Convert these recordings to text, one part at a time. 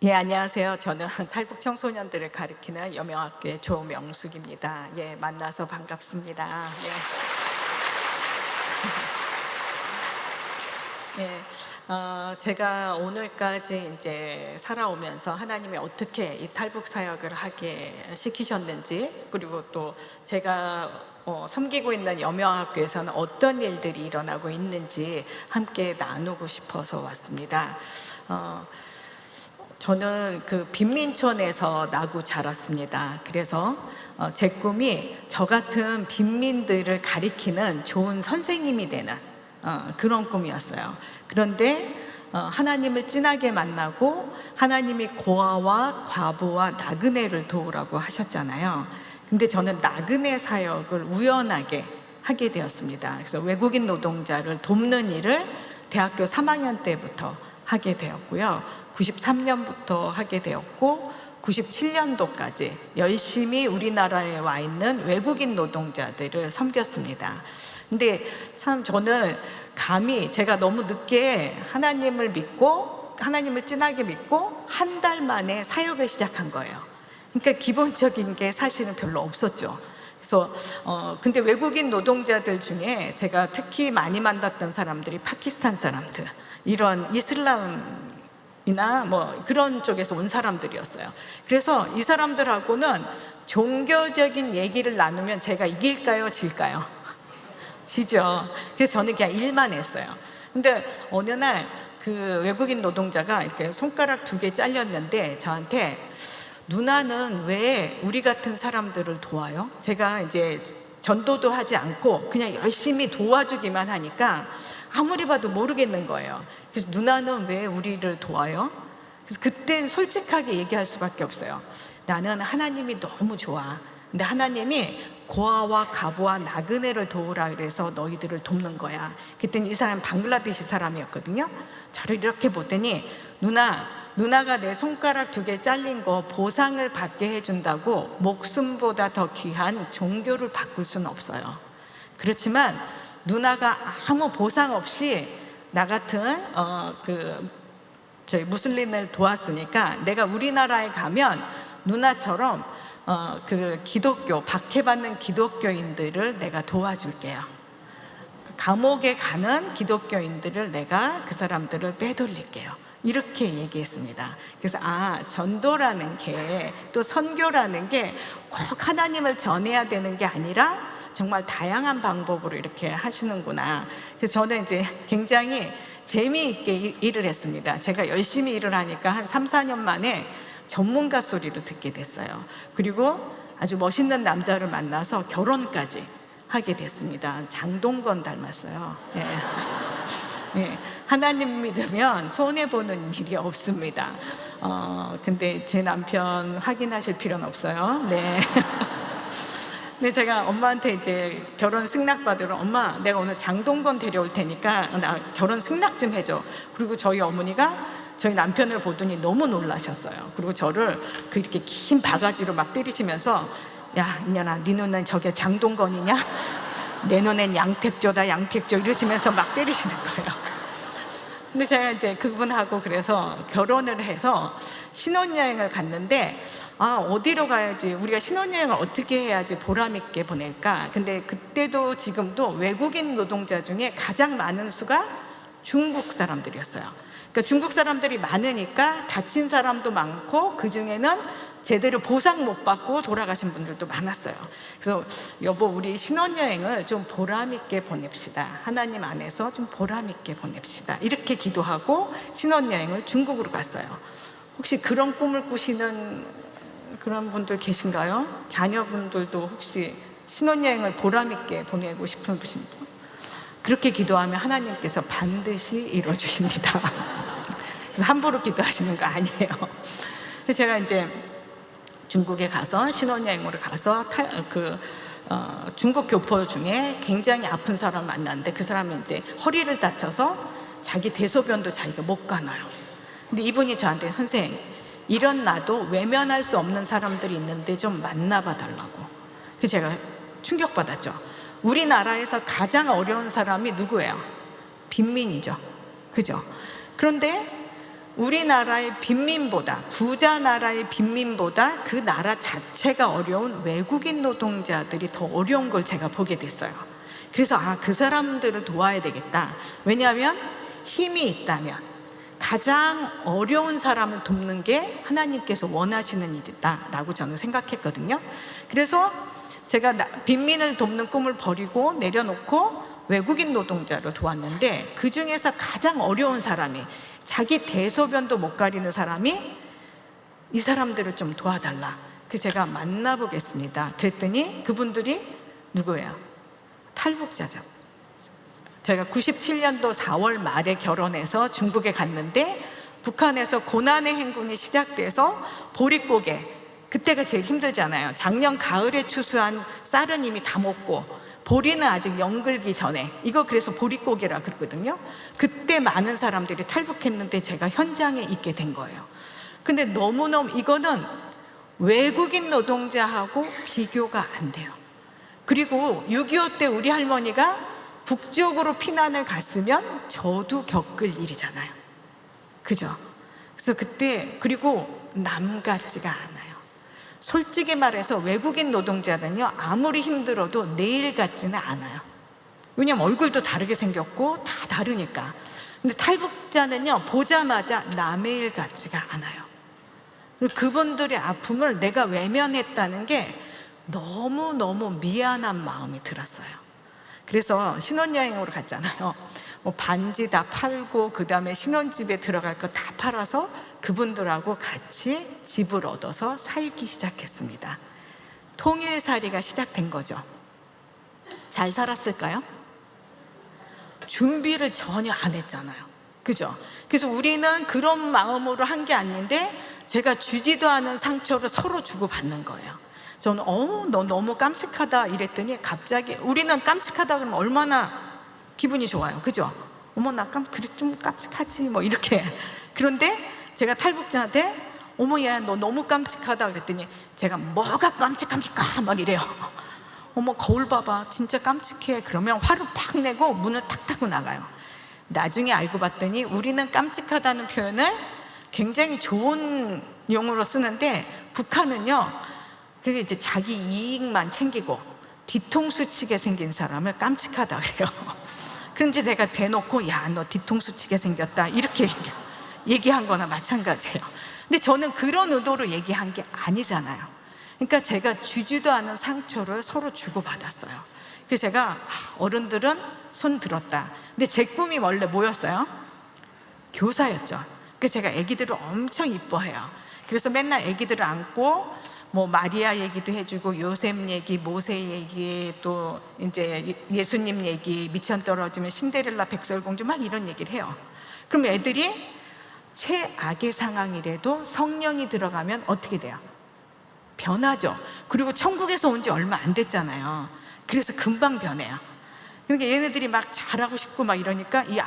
예, 안녕하세요. 저는 탈북 청소년들을 가리키는 여명학교의 조명숙입니다. 예, 만나서 반갑습니다. 예, 제가 오늘까지 이제 살아오면서 하나님이 어떻게 이 탈북 사역을 하게 시키셨는지, 그리고 또 제가 섬기고 있는 여명학교에서는 어떤 일들이 일어나고 있는지 함께 나누고 싶어서 왔습니다. 저는 그 빈민촌에서 나고 자랐습니다. 그래서 제 꿈이 저 같은 빈민들을 가리키는 좋은 선생님이 되는 그런 꿈이었어요. 그런데 하나님을 진하게 만나고 하나님이 고아와 과부와 나그네를 도우라고 하셨잖아요. 근데 저는 나그네 사역을 우연하게 하게 되었습니다. 그래서 외국인 노동자를 돕는 일을 대학교 3학년 때부터 하게 되었고요. 93년부터 하게 되었고 97년도까지 열심히 우리나라에 와 있는 외국인 노동자들을 섬겼습니다. 근데 참 저는 감히 제가 너무 늦게 하나님을 믿고 하나님을 진하게 믿고 한 달 만에 사역을 시작한 거예요. 그러니까 기본적인 게 사실은 별로 없었죠. 그래서 근데 외국인 노동자들 중에 제가 특히 많이 만났던 사람들이 파키스탄 사람들, 이런 이슬람이나 뭐 그런 쪽에서 온 사람들이었어요. 그래서 이 사람들하고는 종교적인 얘기를 나누면 제가 이길까요, 질까요? 지죠. 그래서 저는 그냥 일만 했어요. 근데 어느 날 그 외국인 노동자가 이렇게 손가락 2개 잘렸는데 저한테, 누나는 왜 우리 같은 사람들을 도와요? 제가 이제 전도도 하지 않고 그냥 열심히 도와주기만 하니까 아무리 봐도 모르겠는 거예요. 그래서 누나는 왜 우리를 도와요? 그래서 그땐 솔직하게 얘기할 수밖에 없어요. 나는 하나님이 너무 좋아. 근데 하나님이 고아와 과부와 나그네를 도우라 그래서 너희들을 돕는 거야. 그때는 이 사람은 방글라데시 사람이었거든요. 저를 이렇게 보더니, 누나가 내 손가락 2개 잘린 거 보상을 받게 해준다고 목숨보다 더 귀한 종교를 바꿀 수는 없어요. 그렇지만 누나가 아무 보상 없이 나 같은 저희 무슬림을 도왔으니까 내가 우리나라에 가면 누나처럼 그 기독교 박해받는 기독교인들을 내가 도와줄게요. 감옥에 가는 기독교인들을 내가 그 사람들을 빼돌릴게요. 이렇게 얘기했습니다. 그래서 전도라는 게, 또 선교라는 게 꼭 하나님을 전해야 되는 게 아니라 정말 다양한 방법으로 이렇게 하시는구나. 그래서 저는 이제 굉장히 재미있게 일을 했습니다. 제가 열심히 일을 하니까 한 3, 4년 만에 전문가 소리를 듣게 됐어요. 그리고 아주 멋있는 남자를 만나서 결혼까지 하게 됐습니다. 장동건 닮았어요. 예. 예. 하나님 믿으면 손해보는 일이 없습니다. 근데 제 남편 확인하실 필요는 없어요. 네. 근데 제가 엄마한테 이제 결혼 승낙 받으러, 엄마 내가 오늘 장동건 데려올 테니까 나 결혼 승낙 좀 해줘. 그리고 저희 어머니가 저희 남편을 보더니 너무 놀라셨어요. 그리고 저를 그 이렇게 긴 바가지로 막 때리시면서, 야 이년아, 네 눈엔 저게 장동건이냐? 내 눈엔 양택조다, 양택조, 이러시면서 막 때리시는 거예요. 근데 제가 이제 그분하고 그래서 결혼을 해서 신혼여행을 갔는데, 어디로 가야지, 우리가 신혼여행을 어떻게 해야지 보람 있게 보낼까? 근데 그때도 지금도 외국인 노동자 중에 가장 많은 수가 중국 사람들이었어요. 그러니까 중국 사람들이 많으니까 다친 사람도 많고 그 중에는 제대로 보상 못 받고 돌아가신 분들도 많았어요. 그래서 여보, 우리 신혼여행을 좀 보람 있게 보냅시다. 하나님 안에서 좀 보람 있게 보냅시다. 이렇게 기도하고 신혼여행을 중국으로 갔어요. 혹시 그런 꿈을 꾸시는 그런 분들 계신가요? 자녀분들도 혹시 신혼여행을 보람 있게 보내고 싶은 분? 그렇게 기도하면 하나님께서 반드시 이루어주십니다. 그래서 함부로 기도하시는 거 아니에요. 그래서 제가 이제 중국에 가서 신혼여행으로 가서 중국 교포 중에 굉장히 아픈 사람을 만났는데, 그 사람이 이제 허리를 다쳐서 자기 대소변도 자기가 못 가놔요. 근데 이분이 저한테, 선생, 이런 나도 외면할 수 없는 사람들이 있는데 좀 만나봐 달라고. 그래서 제가 충격받았죠. 우리나라에서 가장 어려운 사람이 누구예요? 빈민이죠. 그죠? 그런데 우리나라의 빈민보다, 부자 나라의 빈민보다 그 나라 자체가 어려운 외국인 노동자들이 더 어려운 걸 제가 보게 됐어요. 그래서 그 사람들을 도와야 되겠다. 왜냐하면 힘이 있다면 가장 어려운 사람을 돕는 게 하나님께서 원하시는 일이다라고 저는 생각했거든요. 그래서 제가 빈민을 돕는 꿈을 버리고 내려놓고 외국인 노동자를 도왔는데, 그 중에서 가장 어려운 사람이, 자기 대소변도 못 가리는 사람이 이 사람들을 좀 도와달라. 그래서 제가 만나보겠습니다. 그랬더니 그분들이 누구예요? 탈북자죠. 제가 97년도 4월 말에 결혼해서 중국에 갔는데 북한에서 고난의 행군이 시작돼서 보릿고개, 그때가 제일 힘들잖아요. 작년 가을에 추수한 쌀은 이미 다 먹고 보리는 아직 연글기 전에, 이거 그래서 보릿고개라 그러거든요. 그때 많은 사람들이 탈북했는데 제가 현장에 있게 된 거예요. 근데 너무너무 이거는 외국인 노동자하고 비교가 안 돼요. 그리고 6.25 때 우리 할머니가 북쪽으로 피난을 갔으면 저도 겪을 일이잖아요. 그죠? 그래서 그때, 그리고 남 같지가 않아요. 솔직히 말해서 외국인 노동자는요, 아무리 힘들어도 내일 같지는 않아요. 왜냐면 얼굴도 다르게 생겼고 다 다르니까. 근데 탈북자는요, 보자마자 남의 일 같지가 않아요. 그분들의 아픔을 내가 외면했다는 게 너무너무 미안한 마음이 들었어요. 그래서 신혼여행으로 갔잖아요. 반지 다 팔고 그 다음에 신혼집에 들어갈 거 다 팔아서 그분들하고 같이 집을 얻어서 살기 시작했습니다. 통일살이가 시작된 거죠. 잘 살았을까요? 준비를 전혀 안 했잖아요. 그죠? 그래서 우리는 그런 마음으로 한 게 아닌데 제가 주지도 않은 상처를 서로 주고받는 거예요. 저는 너 너무 깜찍하다 이랬더니 갑자기, 우리는 깜찍하다 그러면 얼마나 기분이 좋아요. 그죠? 어머 나 그래 좀 깜찍하지 뭐 이렇게. 그런데 제가 탈북자한테 어머 야 너 너무 깜찍하다 그랬더니 제가 뭐가 깜찍합니까 막 이래요. 어머 거울 봐봐 진짜 깜찍해. 그러면 화를 팍 내고 문을 탁 닫고 나가요. 나중에 알고 봤더니 우리는 깜찍하다는 표현을 굉장히 좋은 용어로 쓰는데 북한은요, 그게 이제 자기 이익만 챙기고 뒤통수 치게 생긴 사람을 깜찍하다 그래요. 그런지 내가 대놓고 야 너 뒤통수 치게 생겼다 이렇게 얘기한 거나 마찬가지예요. 근데 저는 그런 의도로 얘기한 게 아니잖아요. 그러니까 제가 주지도 않은 상처를 서로 주고받았어요. 그래서 제가 어른들은 손 들었다. 근데 제 꿈이 원래 뭐였어요? 교사였죠. 그래서 제가 아기들을 엄청 이뻐해요. 그래서 맨날 아기들을 안고 뭐 마리아 얘기도 해주고 요셉 얘기, 모세 얘기, 또 이제 예수님 얘기, 미천 떨어지면 신데렐라, 백설공주 막 이런 얘기를 해요. 그럼 애들이 최악의 상황이라도 성령이 들어가면 어떻게 돼요? 변하죠. 그리고 천국에서 온 지 얼마 안 됐잖아요. 그래서 금방 변해요. 그러니까 얘네들이 막 잘하고 싶고 막 이러니까 이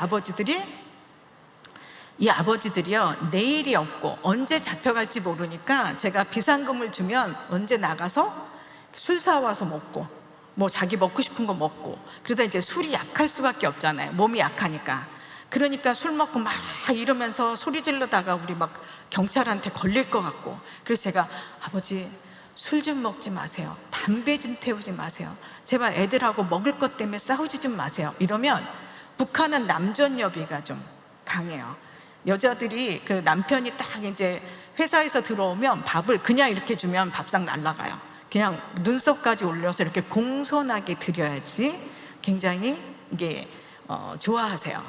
아버지들이요 내일이 없고 언제 잡혀갈지 모르니까 제가 비상금을 주면 언제 나가서 술 사와서 먹고 뭐 자기 먹고 싶은 거 먹고, 그러다 이제 술이 약할 수밖에 없잖아요. 몸이 약하니까. 그러니까 술 먹고 막 이러면서 소리 지르다가 우리 막 경찰한테 걸릴 것 같고. 그래서 제가 아버지 술 좀 먹지 마세요. 담배 좀 태우지 마세요. 제발 애들하고 먹을 것 때문에 싸우지 좀 마세요. 이러면 북한은 남존여비가 좀 강해요. 여자들이 그 남편이 딱 이제 회사에서 들어오면 밥을 그냥 이렇게 주면 밥상 날아가요. 그냥 눈썹까지 올려서 이렇게 공손하게 드려야지 굉장히 이게 좋아하세요.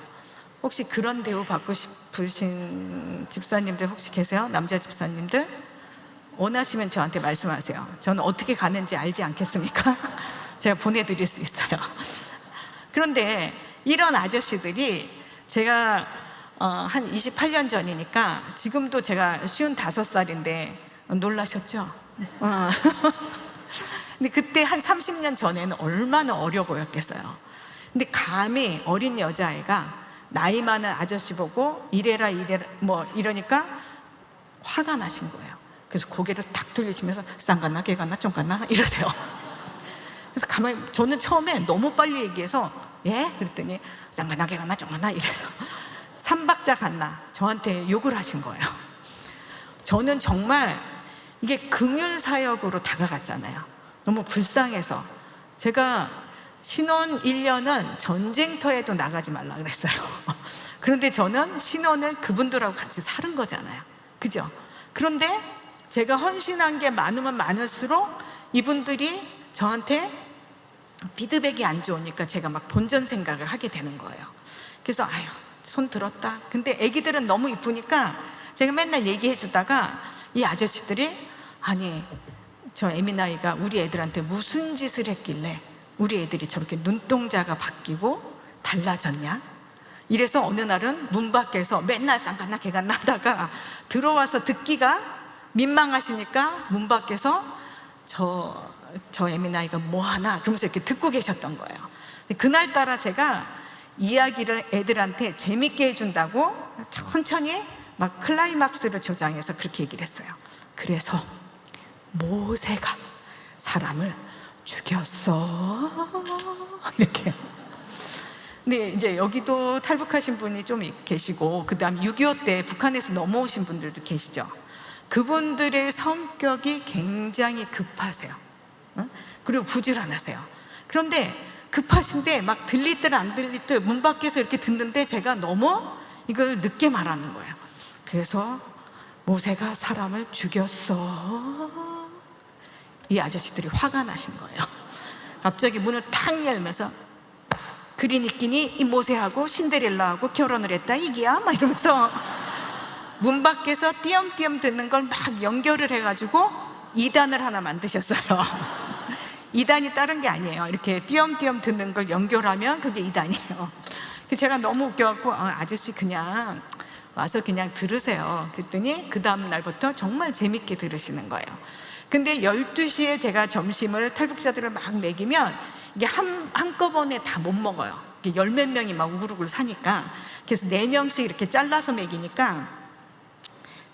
혹시 그런 대우 받고 싶으신 집사님들 혹시 계세요? 남자 집사님들? 원하시면 저한테 말씀하세요. 저는 어떻게 가는지 알지 않겠습니까? 제가 보내드릴 수 있어요. 그런데 이런 아저씨들이 제가 한 28년 전이니까 지금도 제가 55살인데 놀라셨죠? 근데 그때 한 30년 전에는 얼마나 어려 보였겠어요. 근데 감히 어린 여자애가 나이 많은 아저씨 보고 이래라 뭐 이러니까 화가 나신 거예요. 그래서 고개를 탁 돌리시면서 쌍갔나 개갔나 쫑갔나 이러세요. 그래서 가만히, 저는 처음에 너무 빨리 얘기해서 예? 그랬더니 쌍갔나 개갔나 쫑갔나 이래서 삼박자 갔나 저한테 욕을 하신 거예요. 저는 정말 이게 긍휼 사역으로 다가갔잖아요. 너무 불쌍해서 제가 신혼 1년은 전쟁터에도 나가지 말라 그랬어요. 그런데 저는 신혼을 그분들하고 같이 사는 거잖아요. 그죠? 그런데 제가 헌신한 게 많으면 많을수록 이분들이 저한테 피드백이 안 좋으니까 제가 막 본전 생각을 하게 되는 거예요. 그래서 아유, 손 들었다. 근데 애기들은 너무 이쁘니까 제가 맨날 얘기해 주다가 이 아저씨들이 아니, 저 에미나이가 우리 애들한테 무슨 짓을 했길래 우리 애들이 저렇게 눈동자가 바뀌고 달라졌냐? 이래서 어느 날은 문 밖에서 맨날 쌍갔나 개갔나 하다가 들어와서 듣기가 민망하시니까 문 밖에서 저 에미나이가 뭐하나 그러면서 이렇게 듣고 계셨던 거예요. 그날따라 제가 이야기를 애들한테 재밌게 해준다고 천천히 막 클라이막스를 조장해서 그렇게 얘기를 했어요. 그래서 모세가 사람을 죽였어 이렇게. 근데 이제 여기도 탈북하신 분이 좀 계시고 그다음 6.25 때 북한에서 넘어오신 분들도 계시죠. 그분들의 성격이 굉장히 급하세요. 그리고 부지런하세요. 그런데 급하신데 막 들릴 듯 안 들릴 듯 문 밖에서 이렇게 듣는데 제가 너무 이걸 늦게 말하는 거예요. 그래서 모세가 사람을 죽였어. 이 아저씨들이 화가 나신 거예요. 갑자기 문을 탁 열면서 그리니끼니 이 모세하고 신데렐라하고 결혼을 했다 이기야? 막 이러면서 문 밖에서 띄엄띄엄 듣는 걸 막 연결을 해가지고 2단을 하나 만드셨어요. 2단이 다른 게 아니에요. 이렇게 띄엄띄엄 듣는 걸 연결하면 그게 2단이에요. 제가 너무 웃겨갖고 아저씨 그냥 와서 그냥 들으세요. 그랬더니 그 다음 날부터 정말 재밌게 들으시는 거예요. 근데 12시에 제가 점심을 탈북자들을 막 먹이면 이게 한꺼번에 다 못 먹어요. 열 몇 명이 막 우글우글 사니까. 그래서 4명씩 이렇게 잘라서 먹이니까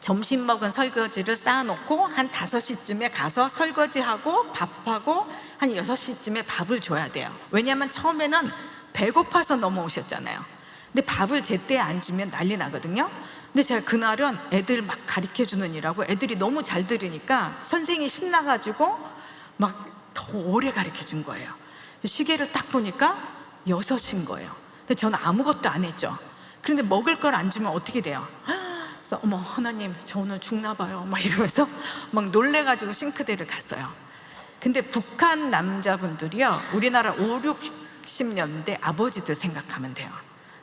점심 먹은 설거지를 쌓아놓고 한 5시쯤에 가서 설거지하고 밥하고 한 6시쯤에 밥을 줘야 돼요. 왜냐하면 처음에는 배고파서 넘어오셨잖아요. 근데 밥을 제때 안 주면 난리 나거든요. 근데 제가 그날은 애들 막 가르쳐주는 일하고 애들이 너무 잘 들으니까 선생님이 신나가지고 막 더 오래 가르쳐준 거예요. 시계를 딱 보니까 6시인 거예요. 근데 저는 아무것도 안 했죠. 그런데 먹을 걸 안 주면 어떻게 돼요? 그래서 어머 하나님 저 오늘 죽나 봐요 막 이러면서 막 놀래가지고 싱크대를 갔어요. 근데 북한 남자분들이요 우리나라 5, 60년대 아버지들 생각하면 돼요.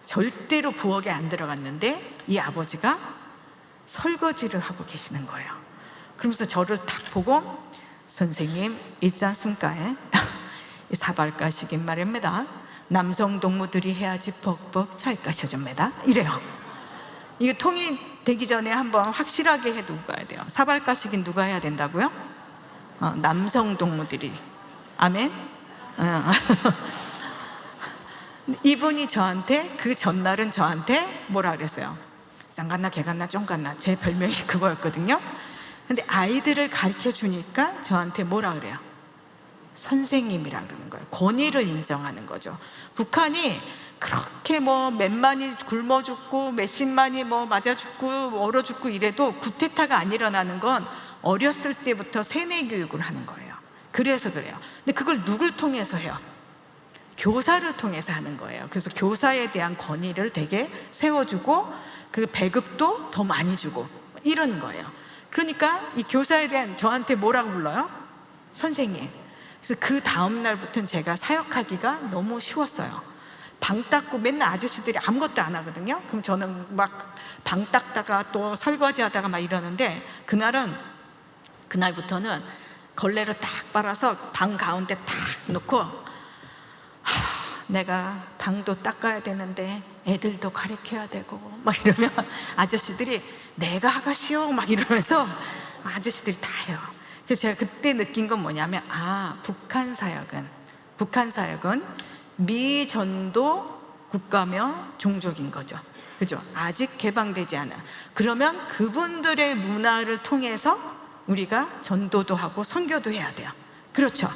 절대로 부엌에 안 들어갔는데 이 아버지가 설거지를 하고 계시는 거예요. 그러면서 저를 딱 보고 선생님 있지 않습니까? 이 사발가시긴 말입니다. 남성 동무들이 해야지 벅벅 찰까셔줍니다 이래요. 이게 통일되기 전에 한번 확실하게 해두고 가야 돼요. 사발가시긴 누가 해야 된다고요? 남성 동무들이. 아멘? 이분이 저한테 그 전날은 저한테 뭐라 그랬어요? 쌍갔나 개갔나 쫑갔나 제 별명이 그거였거든요. 근데 아이들을 가르쳐 주니까 저한테 뭐라 그래요? 선생님이라 그러는 거예요. 권위를 인정하는 거죠. 북한이 그렇게 뭐 몇만이 굶어 죽고 몇십만이 뭐 맞아 죽고 얼어 죽고 이래도 구테타가 안 일어나는 건 어렸을 때부터 세뇌 교육을 하는 거예요. 그래서 그래요. 근데 그걸 누굴 통해서 해요? 교사를 통해서 하는 거예요. 그래서 교사에 대한 권위를 되게 세워주고 그 배급도 더 많이 주고 이런 거예요. 그러니까 이 교사에 대한 저한테 뭐라고 불러요? 선생님. 그래서 그 다음 날부터는 제가 사역하기가 너무 쉬웠어요. 방 닦고 맨날 아저씨들이 아무것도 안 하거든요. 그럼 저는 막 방 닦다가 또 설거지 하다가 막 이러는데 그날부터는 걸레로 딱 빨아서 방 가운데 딱 놓고 내가 방도 닦아야 되는데 애들도 가르쳐야 되고 막 이러면 아저씨들이 내가 하가시오 막 이러면서 아저씨들이 다 해요. 그래서 제가 그때 느낀 건 뭐냐면 북한 사역은 미전도 국가며 종족인 거죠. 그죠? 아직 개방되지 않아. 그러면 그분들의 문화를 통해서 우리가 전도도 하고 선교도 해야 돼요. 그렇죠?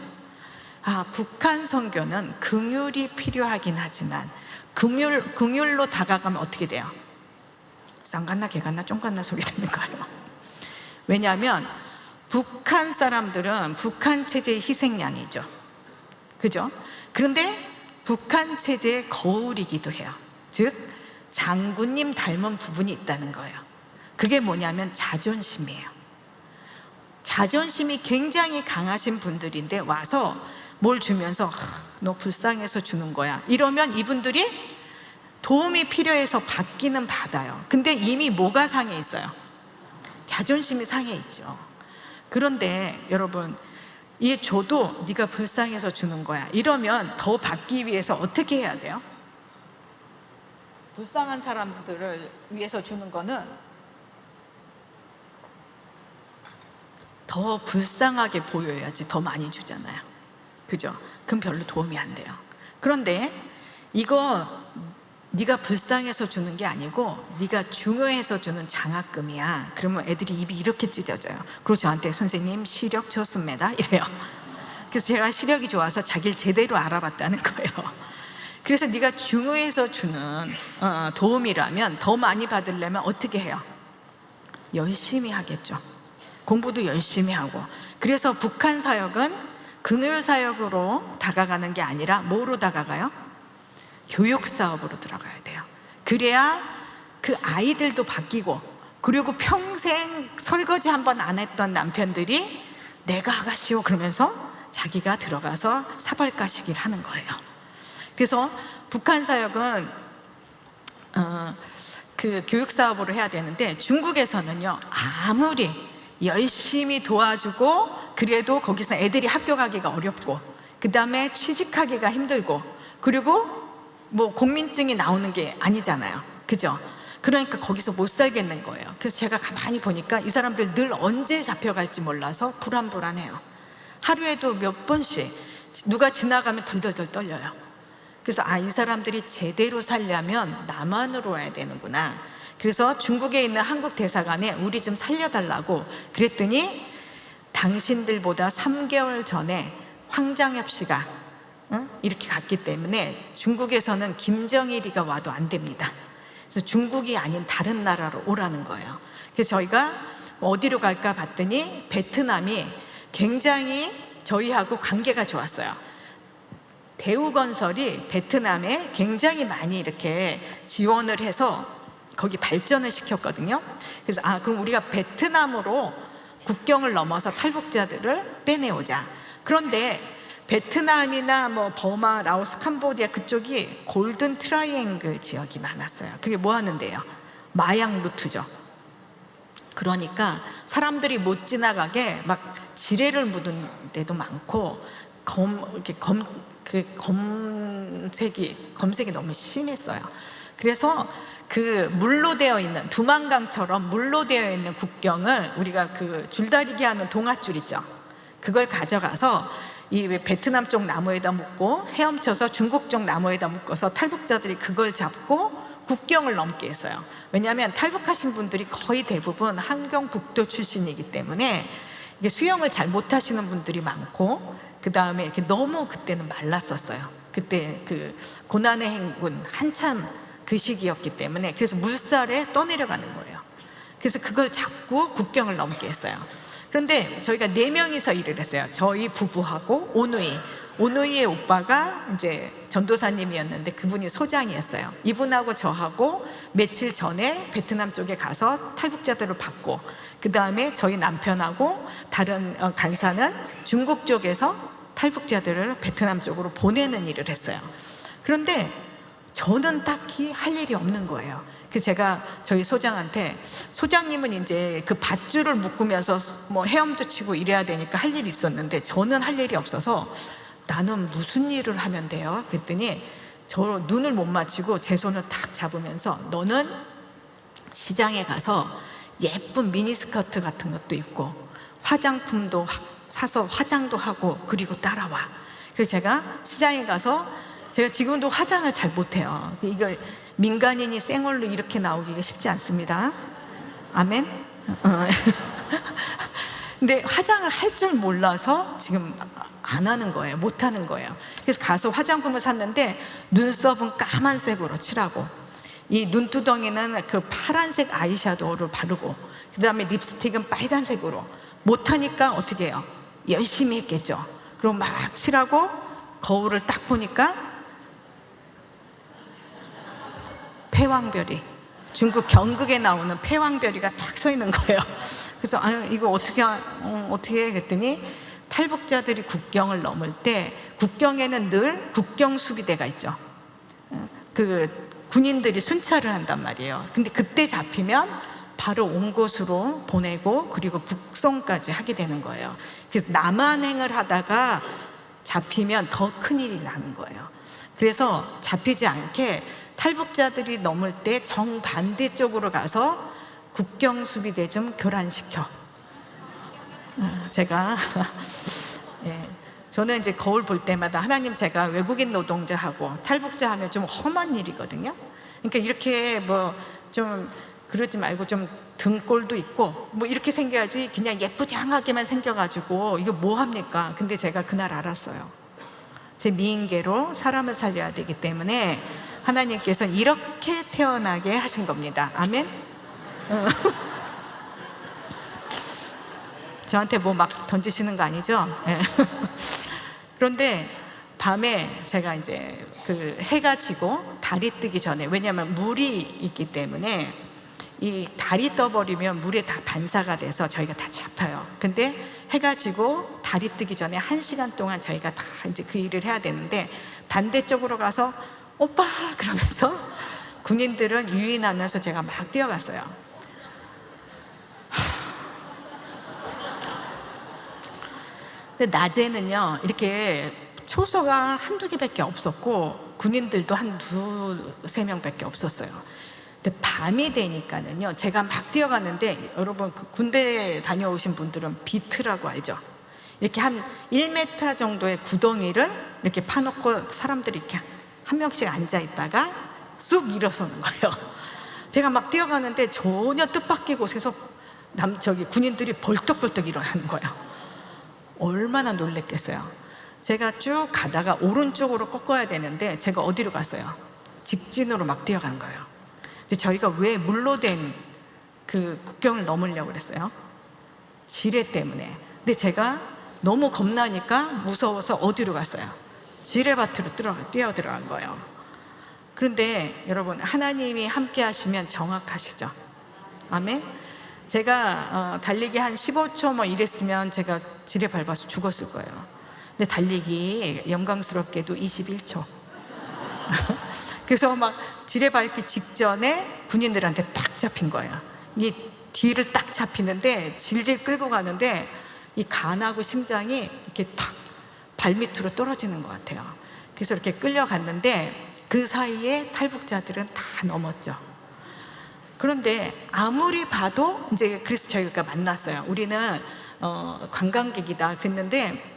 북한 선교는 긍휼이 필요하긴 하지만 긍휼로 다가가면 어떻게 돼요? 쌍 갔나 개 갔나 쫑 갔나 소리 듣는 거예요. 왜냐하면 북한 사람들은 북한 체제의 희생양이죠. 그죠? 그런데 북한 체제의 거울이기도 해요. 즉 장군님 닮은 부분이 있다는 거예요. 그게 뭐냐면 자존심이에요. 자존심이 굉장히 강하신 분들인데 와서 뭘 주면서 너 불쌍해서 주는 거야 이러면 이분들이 도움이 필요해서 받기는 받아요. 근데 이미 뭐가 상해 있어요? 자존심이 상해 있죠. 그런데 여러분, 이 줘도 네가 불쌍해서 주는 거야 이러면 더 받기 위해서 어떻게 해야 돼요? 불쌍한 사람들을 위해서 주는 거는 더 불쌍하게 보여야지 더 많이 주잖아요. 그죠? 그럼 별로 도움이 안 돼요. 그런데 이거 네가 불쌍해서 주는 게 아니고 네가 중요해서 주는 장학금이야. 그러면 애들이 입이 이렇게 찢어져요. 그리고 저한테 선생님 시력 좋습니다 이래요. 그래서 제가 시력이 좋아서 자기를 제대로 알아봤다는 거예요. 그래서 네가 중요해서 주는 도움이라면 더 많이 받으려면 어떻게 해요? 열심히 하겠죠. 공부도 열심히 하고. 그래서 북한 사역은 긍휼 사역으로 다가가는 게 아니라 뭐로 다가가요? 교육 사업으로 들어가야 돼요. 그래야 그 아이들도 바뀌고, 그리고 평생 설거지 한 번 안 했던 남편들이 내가 하가시오 그러면서 자기가 들어가서 사발가시기를 하는 거예요. 그래서 북한 사역은 그 교육 사업으로 해야 되는데, 중국에서는요 아무리 열심히 도와주고 그래도 거기서 애들이 학교 가기가 어렵고, 그 다음에 취직하기가 힘들고, 그리고 뭐 공민증이 나오는 게 아니잖아요. 그죠? 그러니까 거기서 못 살겠는 거예요. 그래서 제가 가만히 보니까 이 사람들 늘 언제 잡혀갈지 몰라서 불안불안해요. 하루에도 몇 번씩 누가 지나가면 덜덜덜 떨려요. 그래서 이 사람들이 제대로 살려면 남한으로 와야 되는구나. 그래서 중국에 있는 한국 대사관에 우리 좀 살려달라고 그랬더니 당신들보다 3개월 전에 황장엽 씨가 이렇게 갔기 때문에 중국에서는 김정일이가 와도 안 됩니다. 그래서 중국이 아닌 다른 나라로 오라는 거예요. 그래서 저희가 어디로 갈까 봤더니 베트남이 굉장히 저희하고 관계가 좋았어요. 대우건설이 베트남에 굉장히 많이 이렇게 지원을 해서 거기 발전을 시켰거든요. 그래서 그럼 우리가 베트남으로 국경을 넘어서 탈북자들을 빼내오자. 그런데 베트남이나 뭐 버마, 라오스, 캄보디아 그쪽이 골든 트라이앵글 지역이 많았어요. 그게 뭐 하는데요? 마약 루트죠. 그러니까 사람들이 못 지나가게 막 지뢰를 묻은 데도 많고 검색이 너무 심했어요. 그래서 그 물로 되어 있는 두만강처럼 물로 되어 있는 국경을 우리가 그 줄다리기 하는 동아줄 있죠. 그걸 가져가서 이 베트남 쪽 나무에다 묶고 헤엄쳐서 중국 쪽 나무에다 묶어서 탈북자들이 그걸 잡고 국경을 넘게 했어요. 왜냐하면 탈북하신 분들이 거의 대부분 함경북도 출신이기 때문에 이게 수영을 잘 못하시는 분들이 많고, 그 다음에 이렇게 너무 그때는 말랐었어요. 그때 그 고난의 행군 한참 그 시기였기 때문에, 그래서 물살에 떠내려가는 거예요. 그래서 그걸 잡고 국경을 넘게 했어요. 그런데 저희가 4명이서 일을 했어요. 저희 부부하고 오누이의 오빠가 이제 전도사님이었는데 그분이 소장이었어요. 이분하고 저하고 며칠 전에 베트남 쪽에 가서 탈북자들을 받고, 그 다음에 저희 남편하고 다른 간사는 중국 쪽에서 탈북자들을 베트남 쪽으로 보내는 일을 했어요. 그런데 저는 딱히 할 일이 없는 거예요. 그래서 제가 저희 소장한테, 소장님은 이제 그 밧줄을 묶으면서 뭐 헤엄도 치고 이래야 되니까 할 일이 있었는데 저는 할 일이 없어서 나는 무슨 일을 하면 돼요? 그랬더니 저 눈을 못 맞추고 제 손을 탁 잡으면서 너는 시장에 가서 예쁜 미니스커트 같은 것도 입고 화장품도 사서 화장도 하고 그리고 따라와. 그래서 제가 시장에 가서, 제가 지금도 화장을 잘 못해요. 이거 민간인이 생얼로 이렇게 나오기가 쉽지 않습니다. 아멘? 근데 화장을 할 줄 몰라서 지금 안 하는 거예요. 못 하는 거예요. 그래서 가서 화장품을 샀는데 눈썹은 까만색으로 칠하고 이 눈두덩이는 그 파란색 아이섀도우를 바르고 그 다음에 립스틱은 빨간색으로. 못하니까 어떻게 해요? 열심히 했겠죠. 그리고 막 칠하고 거울을 딱 보니까 패왕별이, 중국 경극에 나오는 패왕별이가 딱 서 있는 거예요. 그래서 이거 어떻게 해? 그랬더니 탈북자들이 국경을 넘을 때 국경에는 늘 국경 수비대가 있죠. 그 군인들이 순찰을 한단 말이에요. 근데 그때 잡히면 바로 온 곳으로 보내고 그리고 북송까지 하게 되는 거예요. 그래서 남한행을 하다가 잡히면 더 큰일이 나는 거예요. 그래서 잡히지 않게 탈북자들이 넘을 때 정반대쪽으로 가서 국경수비대 좀 교란시켜. 제가 예, 저는 이제 거울 볼 때마다 하나님, 제가 외국인 노동자하고 탈북자 하면 좀 험한 일이거든요. 그러니까 이렇게 뭐 좀 그러지 말고 좀 등골도 있고 뭐 이렇게 생겨야지, 그냥 예쁘장하게만 생겨가지고 이거 뭐 합니까? 근데 제가 그날 알았어요. 제 미인계로 사람을 살려야 되기 때문에 하나님께서 이렇게 태어나게 하신 겁니다. 아멘. 저한테 뭐 막 던지시는 거 아니죠? 그런데 밤에 제가 이제 그 해가 지고 달이 뜨기 전에, 왜냐하면 물이 있기 때문에 이 달이 떠버리면 물에 다 반사가 돼서 저희가 다 잡혀요. 근데 해가 지고 달이 뜨기 전에 1시간 동안 저희가 다 이제 그 일을 해야 되는데, 반대쪽으로 가서 오빠 그러면서 군인들은 유인하면서 제가 막 뛰어갔어요. 근데 낮에는요 이렇게 초소가 한두 개밖에 없었고 군인들도 한 두세 명밖에 없었어요. 근데 밤이 되니까는요 제가 막 뛰어갔는데, 여러분 그 군대 다녀오신 분들은 비트라고 알죠? 이렇게 한 1m 정도의 구덩이를 이렇게 파놓고 사람들이 이렇게 한 명씩 앉아 있다가 쑥 일어서는 거예요. 제가 막 뛰어가는데 전혀 뜻밖의 곳에서 군인들이 벌떡벌떡 일어나는 거예요. 얼마나 놀랬겠어요. 제가 쭉 가다가 오른쪽으로 꺾어야 되는데 제가 어디로 갔어요? 직진으로 막 뛰어간 거예요. 근데 저희가 왜 물로 된 그 국경을 넘으려고 그랬어요? 지뢰 때문에. 근데 제가 너무 겁나니까 무서워서 어디로 갔어요? 지뢰밭으로 뛰어 들어간 거예요. 그런데 여러분, 하나님이 함께 하시면 정확하시죠? 아멘. 제가 달리기 한 15초 뭐 이랬으면 제가 지뢰 밟아서 죽었을 거예요. 근데 달리기 영광스럽게도 21초. 그래서 막 지뢰 밟기 직전에 군인들한테 딱 잡힌 거예요. 이 뒤를 딱 잡히는데 질질 끌고 가는데 이 간하고 심장이 이렇게 탁 발밑으로 떨어지는 것 같아요. 그래서 이렇게 끌려갔는데 그 사이에 탈북자들은 다 넘었죠. 그런데 아무리 봐도 이제 그래서 저희가 만났어요. 우리는 관광객이다 그랬는데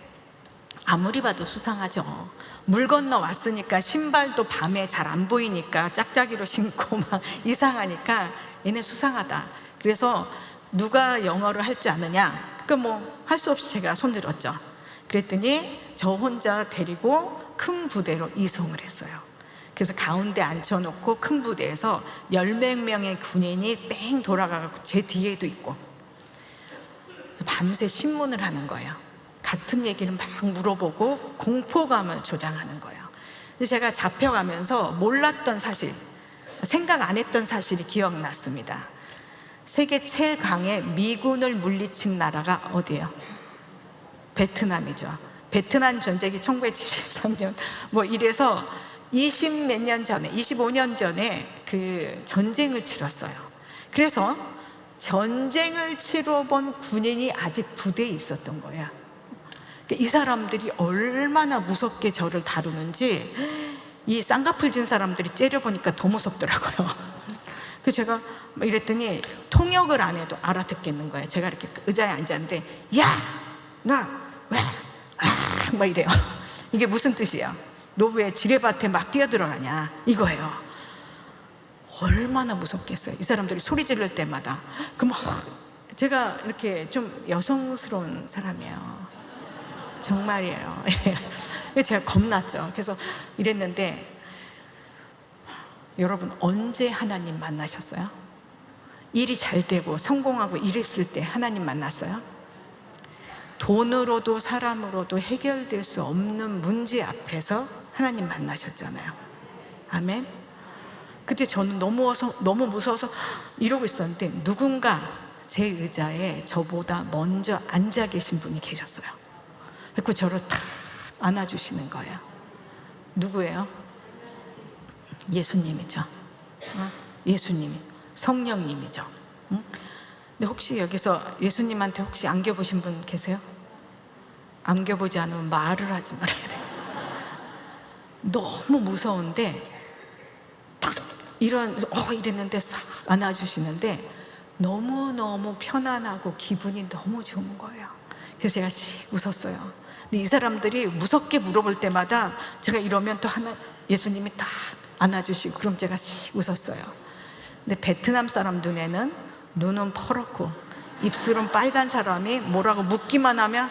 아무리 봐도 수상하죠. 물 건너 왔으니까 신발도 밤에 잘 안 보이니까 짝짝이로 신고 막 이상하니까 얘네 수상하다. 그래서 누가 영어를 할 줄 아느냐? 그 뭐 할 수 없이 제가 손들었죠. 그랬더니 저 혼자 데리고 큰 부대로 이송을 했어요. 그래서 가운데 앉혀놓고 큰 부대에서 10몇 명의 군인이 뺑 돌아가고 제 뒤에도 있고 밤새 신문을 하는 거예요. 같은 얘기를 막 물어보고 공포감을 조장하는 거예요. 그래서 제가 잡혀가면서 몰랐던 사실, 생각 안 했던 사실이 기억났습니다. 세계 최강의 미군을 물리친 나라가 어디예요? 베트남이죠. 베트남 전쟁이 1973년 뭐 이래서 20 몇 년 전에, 25년 전에 그 전쟁을 치렀어요. 그래서 전쟁을 치러본 군인이 아직 부대에 있었던 거야. 이 사람들이 얼마나 무섭게 저를 다루는지 이 쌍꺼풀 진 사람들이 째려보니까 더 무섭더라고요. 그래서 제가 이랬더니 통역을 안 해도 알아듣겠는 거예요. 제가 이렇게 의자에 앉았는데 야! 나! 왜? 아! 막 이래요. 이게 무슨 뜻이야? 너 왜 지뢰밭에 막 뛰어들어가냐? 이거예요. 얼마나 무섭겠어요. 이 사람들이 소리 지를 때마다. 그럼 제가 이렇게 좀 여성스러운 사람이에요. 정말이에요. 제가 겁났죠. 그래서 이랬는데 여러분 언제 하나님 만나셨어요? 일이 잘 되고 성공하고 이랬을 때 하나님 만났어요? 돈으로도 사람으로도 해결될 수 없는 문제 앞에서 하나님 만나셨잖아요. 아멘. 그때 저는 너무 무서워서 이러고 있었는데 누군가 제 의자에 저보다 먼저 앉아 계신 분이 계셨어요. 그리고 저를 탁 안아주시는 거예요. 누구예요? 예수님이죠. 예수님이, 성령님이죠. 근데 혹시 여기서 예수님한테 혹시 안겨보신 분 계세요? 안겨보지 않으면 말을 하지 말아야 돼요. 너무 무서운데 딱 이랬는데 싹 안아주시는데 너무너무 편안하고 기분이 너무 좋은 거예요. 그래서 제가 씩 웃었어요. 근데 이 사람들이 무섭게 물어볼 때마다 제가 이러면 또 예수님이 딱 안아주시고 그럼 제가 씩 웃었어요. 근데 베트남 사람 눈은 퍼렇고 입술은 빨간 사람이 뭐라고 묻기만 하면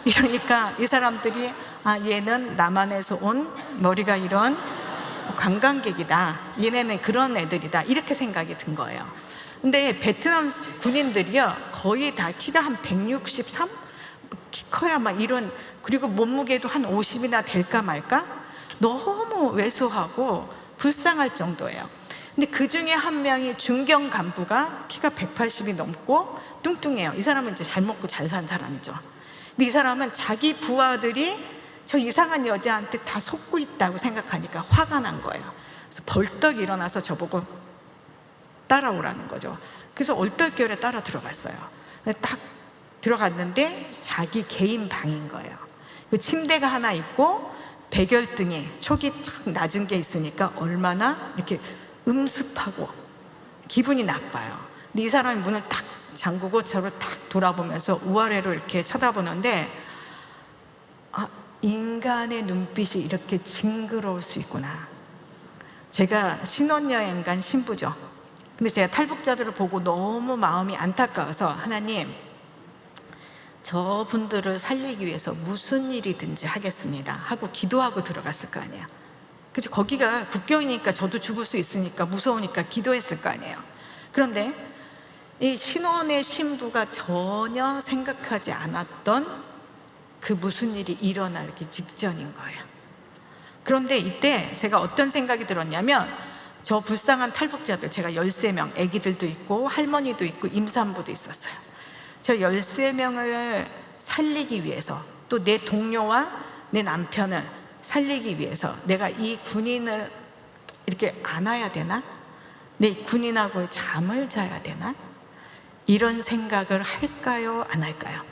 이러니까 이 사람들이 얘는 남한에서 온 머리가 이런 관광객이다, 얘네는 그런 애들이다, 이렇게 생각이 든 거예요. 근데 베트남 군인들이요 거의 다 키가 한 163? 키 커야 막 이런, 그리고 몸무게도 한 50이나 될까 말까? 너무 왜소하고 불쌍할 정도예요. 근데 그 중에 한 명이 중경 간부가 키가 180이 넘고 뚱뚱해요. 이 사람은 이제 잘 먹고 잘 산 사람이죠. 근데 이 사람은 자기 부하들이 저 이상한 여자한테 다 속고 있다고 생각하니까 화가 난 거예요. 그래서 벌떡 일어나서 저보고 따라오라는 거죠. 그래서 얼떨결에 따라 들어갔어요. 딱 들어갔는데 자기 개인 방인 거예요. 그 침대가 하나 있고 백열등이 촉이 탁 낮은 게 있으니까 얼마나 이렇게 음습하고 기분이 나빠요. 근데 이 사람이 문을 탁 잠그고 저를 탁 돌아보면서 우아래로 이렇게 쳐다보는데 인간의 눈빛이 이렇게 징그러울 수 있구나. 제가 신혼여행 간 신부죠. 근데 제가 탈북자들을 보고 너무 마음이 안타까워서 하나님, 저분들을 살리기 위해서 무슨 일이든지 하겠습니다 하고 기도하고 들어갔을 거 아니에요. 그죠? 거기가 국경이니까 저도 죽을 수 있으니까 무서우니까 기도했을 거 아니에요. 그런데 이 신혼의 신부가 전혀 생각하지 않았던 그 무슨 일이 일어나기 직전인 거예요. 그런데 이때 제가 어떤 생각이 들었냐면 저 불쌍한 탈북자들, 제가 13명, 아기들도 있고 할머니도 있고 임산부도 있었어요. 저 13명을 살리기 위해서, 또 내 동료와 내 남편을 살리기 위해서 내가 이 군인을 이렇게 안아야 되나? 내 군인하고 잠을 자야 되나? 이런 생각을 할까요? 안 할까요?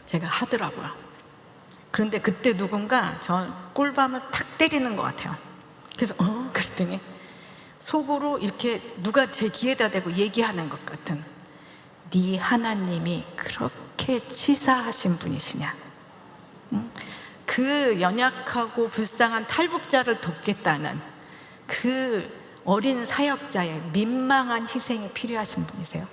제가 하더라고요. 그런데 그때 누군가 저 꿀밤을 탁 때리는 것 같아요. 그래서 그랬더니 속으로 이렇게 누가 제 귀에다 대고 얘기하는 것 같은, 네 하나님이 그렇게 치사하신 분이시냐? 그 연약하고 불쌍한 탈북자를 돕겠다는 그 어린 사역자의 민망한 희생이 필요하신 분이세요.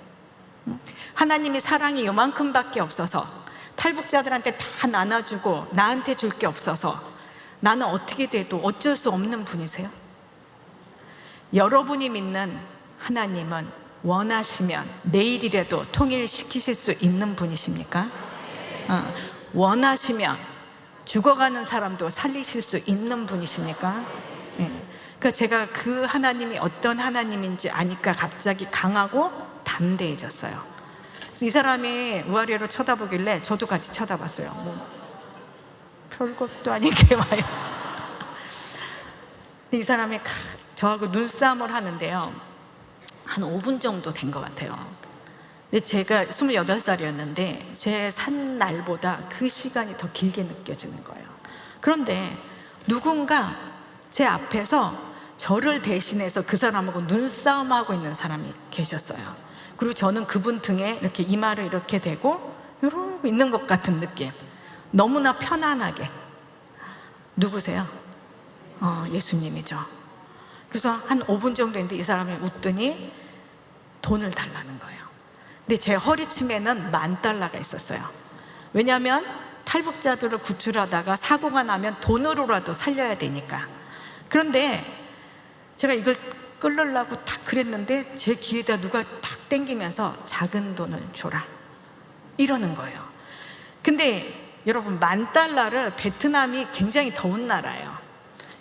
하나님이 사랑이 요만큼밖에 없어서 탈북자들한테 다 나눠주고 나한테 줄 게 없어서 나는 어떻게 돼도 어쩔 수 없는 분이세요? 여러분이 믿는 하나님은 원하시면 내일이라도 통일시키실 수 있는 분이십니까? 원하시면 죽어가는 사람도 살리실 수 있는 분이십니까? 그러니까 제가 그 하나님이 어떤 하나님인지 아니까 갑자기 강하고 담대해졌어요. 그래서 이 사람이 우아래로 쳐다보길래 저도 같이 쳐다봤어요. 뭐 별것도 아니게 와요. 이 사람이 저하고 눈싸움을 하는데요, 한 5분 정도 된 것 같아요. 근데 제가 28살이었는데 제 산 날보다 그 시간이 더 길게 느껴지는 거예요. 그런데 누군가 제 앞에서 저를 대신해서 그 사람하고 눈싸움하고 있는 사람이 계셨어요. 그리고 저는 그분 등에 이렇게 이마를 이렇게 대고 이러고 있는 것 같은 느낌. 너무나 편안하게. 누구세요? 예수님이죠. 그래서 한 5분 정도 했는데 이 사람이 웃더니 돈을 달라는 거예요. 근데 제 허리춤에는 $10,000가 있었어요. 왜냐하면 탈북자들을 구출하다가 사고가 나면 돈으로라도 살려야 되니까. 그런데 제가 이걸 끌으려고 딱 그랬는데 제 귀에다 누가 팍 당기면서 작은 돈을 줘라 이러는 거예요. 근데 여러분, $10,000를, 베트남이 굉장히 더운 나라예요.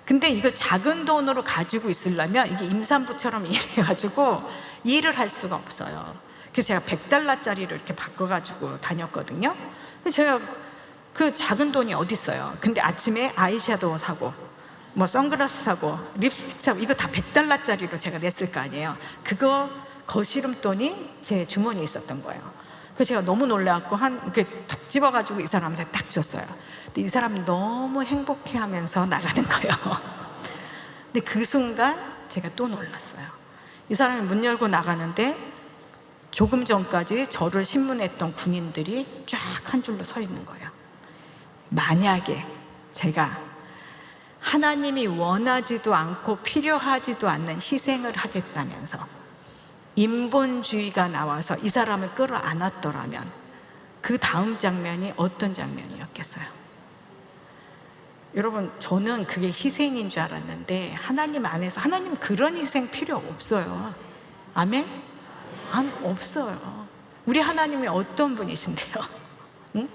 근데 이걸 작은 돈으로 가지고 있으려면 이게 임산부처럼 일해가지고 일을 할 수가 없어요. 그래서 제가 $100짜리를 이렇게 바꿔가지고 다녔거든요. 제가 그 작은 돈이 어디 있어요. 근데 아침에 아이섀도우 사고 뭐 선글라스 사고 립스틱 사고 이거 다 $100짜리로 제가 냈을 거 아니에요. 그거 거시름돈이 제 주머니에 있었던 거예요. 그래서 제가 너무 놀라갖고 이렇게 딱 집어가지고 이 사람한테 딱 줬어요. 근데 이 사람이 너무 행복해하면서 나가는 거예요. 근데 그 순간 제가 또 놀랐어요. 이 사람이 문 열고 나가는데 조금 전까지 저를 신문했던 군인들이 쫙 한 줄로 서 있는 거예요. 만약에 제가 하나님이 원하지도 않고 필요하지도 않는 희생을 하겠다면서 인본주의가 나와서 이 사람을 끌어안았더라면 그 다음 장면이 어떤 장면이었겠어요? 여러분, 저는 그게 희생인 줄 알았는데 하나님 안에서, 하나님 그런 희생 필요 없어요. 아멘? 없어요. 우리 하나님이 어떤 분이신데요? 응?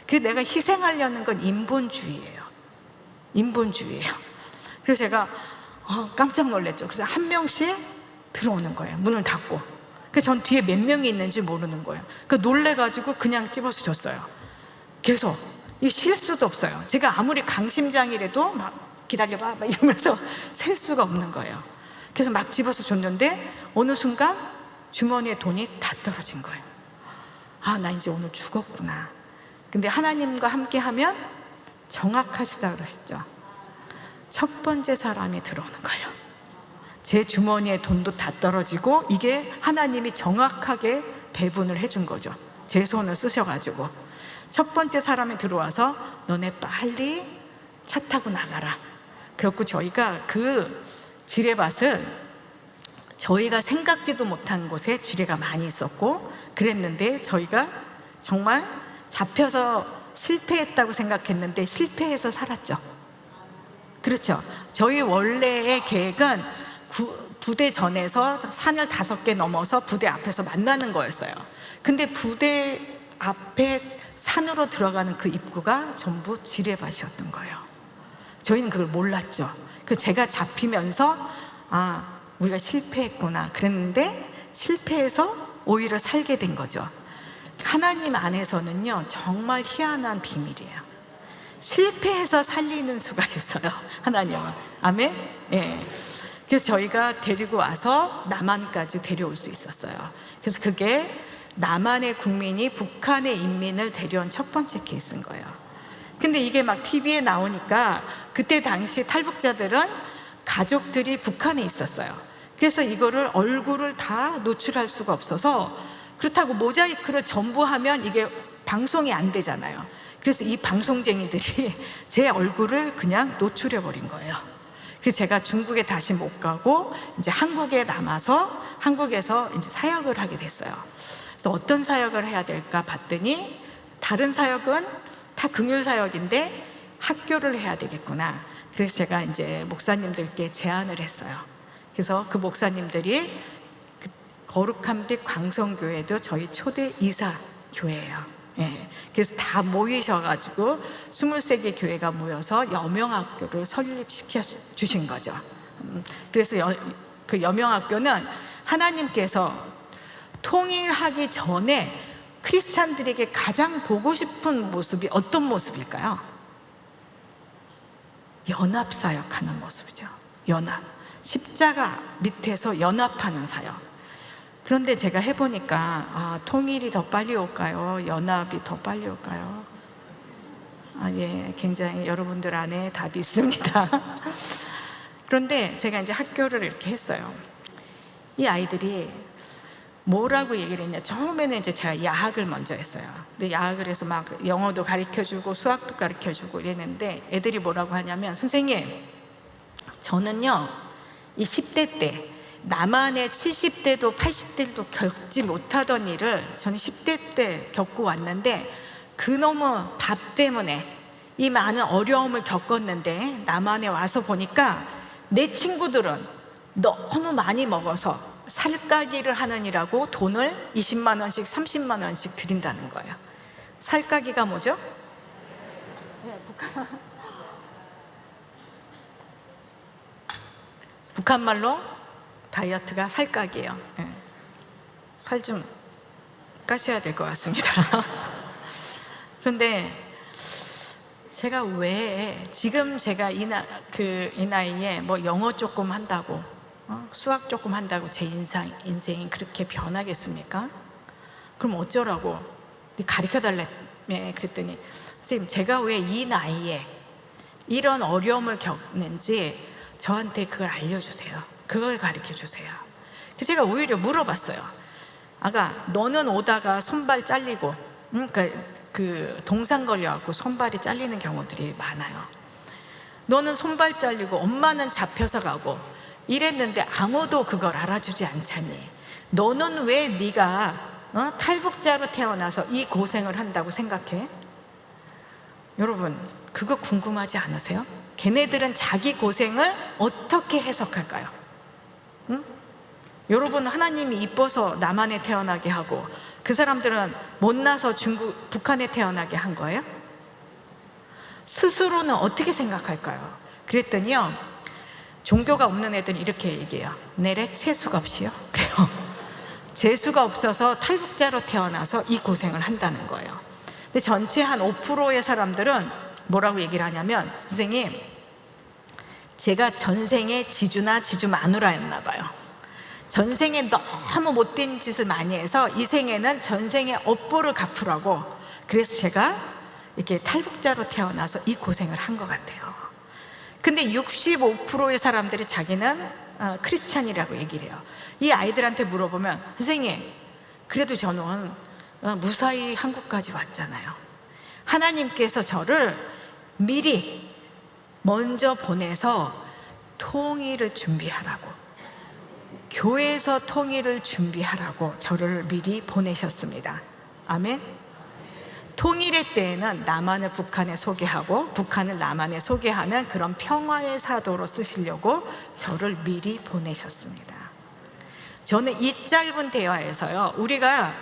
그 내가 희생하려는 건 인본주의예요. 인본주의예요. 그래서 제가 깜짝 놀랐죠. 그래서 한 명씩 들어오는 거예요. 문을 닫고. 그래서 전 뒤에 몇 명이 있는지 모르는 거예요. 그 놀래가지고 그냥 집어서 줬어요. 계속. 이 쉴 수도 없어요. 제가 아무리 강심장이라도 막 기다려봐 막 이러면서 셀 수가 없는 거예요. 그래서 막 집어서 줬는데 어느 순간 주머니에 돈이 다 떨어진 거예요. 나 이제 오늘 죽었구나. 근데 하나님과 함께 하면 정확하시다 그러셨죠. 첫 번째 사람이 들어오는 거예요. 제 주머니에 돈도 다 떨어지고 이게 하나님이 정확하게 배분을 해준 거죠. 제 손을 쓰셔가지고 첫 번째 사람이 들어와서 너네 빨리 차 타고 나가라. 그래갖고 저희가 그 지뢰밭은 저희가 생각지도 못한 곳에 지뢰가 많이 있었고 그랬는데 저희가 정말 잡혀서 실패했다고 생각했는데 실패해서 살았죠. 그렇죠. 저희 원래의 계획은 부대 전에서 산을 5개 넘어서 부대 앞에서 만나는 거였어요. 근데 부대 앞에 산으로 들어가는 그 입구가 전부 지뢰밭이었던 거예요. 저희는 그걸 몰랐죠. 그 제가 잡히면서 우리가 실패했구나 그랬는데 실패해서 오히려 살게 된 거죠. 하나님 안에서는요 정말 희한한 비밀이에요. 실패해서 살리는 수가 있어요. 하나님은. 아멘? 예. 그래서 저희가 데리고 와서 남한까지 데려올 수 있었어요. 그래서 그게 남한의 국민이 북한의 인민을 데려온 첫 번째 케이스인 거예요. 근데 이게 막 TV에 나오니까 그때 당시 탈북자들은 가족들이 북한에 있었어요. 그래서 이거를 얼굴을 다 노출할 수가 없어서 그렇다고 모자이크를 전부 하면 이게 방송이 안 되잖아요. 그래서 이 방송쟁이들이 제 얼굴을 그냥 노출해 버린 거예요. 그래서 제가 중국에 다시 못 가고 이제 한국에 남아서 한국에서 이제 사역을 하게 됐어요. 그래서 어떤 사역을 해야 될까 봤더니 다른 사역은 다 긍휼 사역인데 학교를 해야 되겠구나. 그래서 제가 이제 목사님들께 제안을 했어요. 그래서 그 목사님들이 거룩한 빛 광성교회도 저희 초대 이사 교회예요. 예. 그래서 다 모이셔가지고 23개 교회가 모여서 여명학교를 설립시켜 주신 거죠. 그래서 그 여명학교는 하나님께서 통일하기 전에 크리스찬들에게 가장 보고 싶은 모습이 어떤 모습일까요? 연합 사역하는 모습이죠. 연합. 십자가 밑에서 연합하는 사역. 그런데 제가 해보니까 통일이 더 빨리 올까요? 연합이 더 빨리 올까요? 예, 굉장히 여러분들 안에 답이 있습니다. 그런데 제가 이제 학교를 이렇게 했어요. 이 아이들이 뭐라고 얘기를 했냐? 처음에는 이제 제가 야학을 먼저 했어요. 근데 야학을 해서 막 영어도 가르쳐주고 수학도 가르쳐주고 이랬는데 애들이 뭐라고 하냐면 선생님, 저는요 이 10대 때 나만의 70대도 80대도 겪지 못하던 일을 저는 10대 때 겪고 왔는데, 그놈의 밥 때문에 이 많은 어려움을 겪었는데 남한에 와서 보니까 내 친구들은 너무 많이 먹어서 살까기를 하느니라고 돈을 20만 원씩 30만 원씩 드린다는 거예요. 살까기가 뭐죠? 북한 말로 다이어트가 살까기예요. 살 좀 까셔야 될 것 같습니다. 그런데 제가 왜 지금 제가 이 나이에 뭐 영어 조금 한다고, 수학 조금 한다고 제 인생이 그렇게 변하겠습니까? 그럼 어쩌라고 가르쳐달래. 그랬더니 선생님, 제가 왜 이 나이에 이런 어려움을 겪는지 저한테 그걸 알려주세요. 그걸 가르쳐주세요. 그래서 제가 오히려 물어봤어요. 아가, 너는 오다가 손발 잘리고 그 동상 걸려갖고 손발이 잘리는 경우들이 많아요. 너는 손발 잘리고 엄마는 잡혀서 가고 이랬는데 아무도 그걸 알아주지 않잖니. 너는 왜 네가 탈북자로 태어나서 이 고생을 한다고 생각해? 여러분, 그거 궁금하지 않으세요? 걔네들은 자기 고생을 어떻게 해석할까요? 응? 여러분, 하나님이 이뻐서 남한에 태어나게 하고 그 사람들은 못나서 북한에 태어나게 한 거예요? 스스로는 어떻게 생각할까요? 그랬더니요, 종교가 없는 애들은 이렇게 얘기해요. 내래 채수가 없이요. 그래요. 재수가 없어서 탈북자로 태어나서 이 고생을 한다는 거예요. 근데 전체 한 5%의 사람들은 뭐라고 얘기를 하냐면, 선생님, 제가 전생에 지주나 지주 마누라였나 봐요. 전생에 너무 못된 짓을 많이 해서 이 생에는 전생의 업보를 갚으라고, 그래서 제가 이렇게 탈북자로 태어나서 이 고생을 한 것 같아요. 근데 65%의 사람들이 자기는 크리스찬이라고 얘기를 해요. 이 아이들한테 물어보면, 선생님, 그래도 저는 무사히 한국까지 왔잖아요. 하나님께서 저를 미리 먼저 보내서 통일을 준비하라고, 교회에서 통일을 준비하라고 저를 미리 보내셨습니다. 아멘. 통일의 때에는 남한을 북한에 소개하고 북한을 남한에 소개하는 그런 평화의 사도로 쓰시려고 저를 미리 보내셨습니다. 저는 이 짧은 대화에서요, 우리가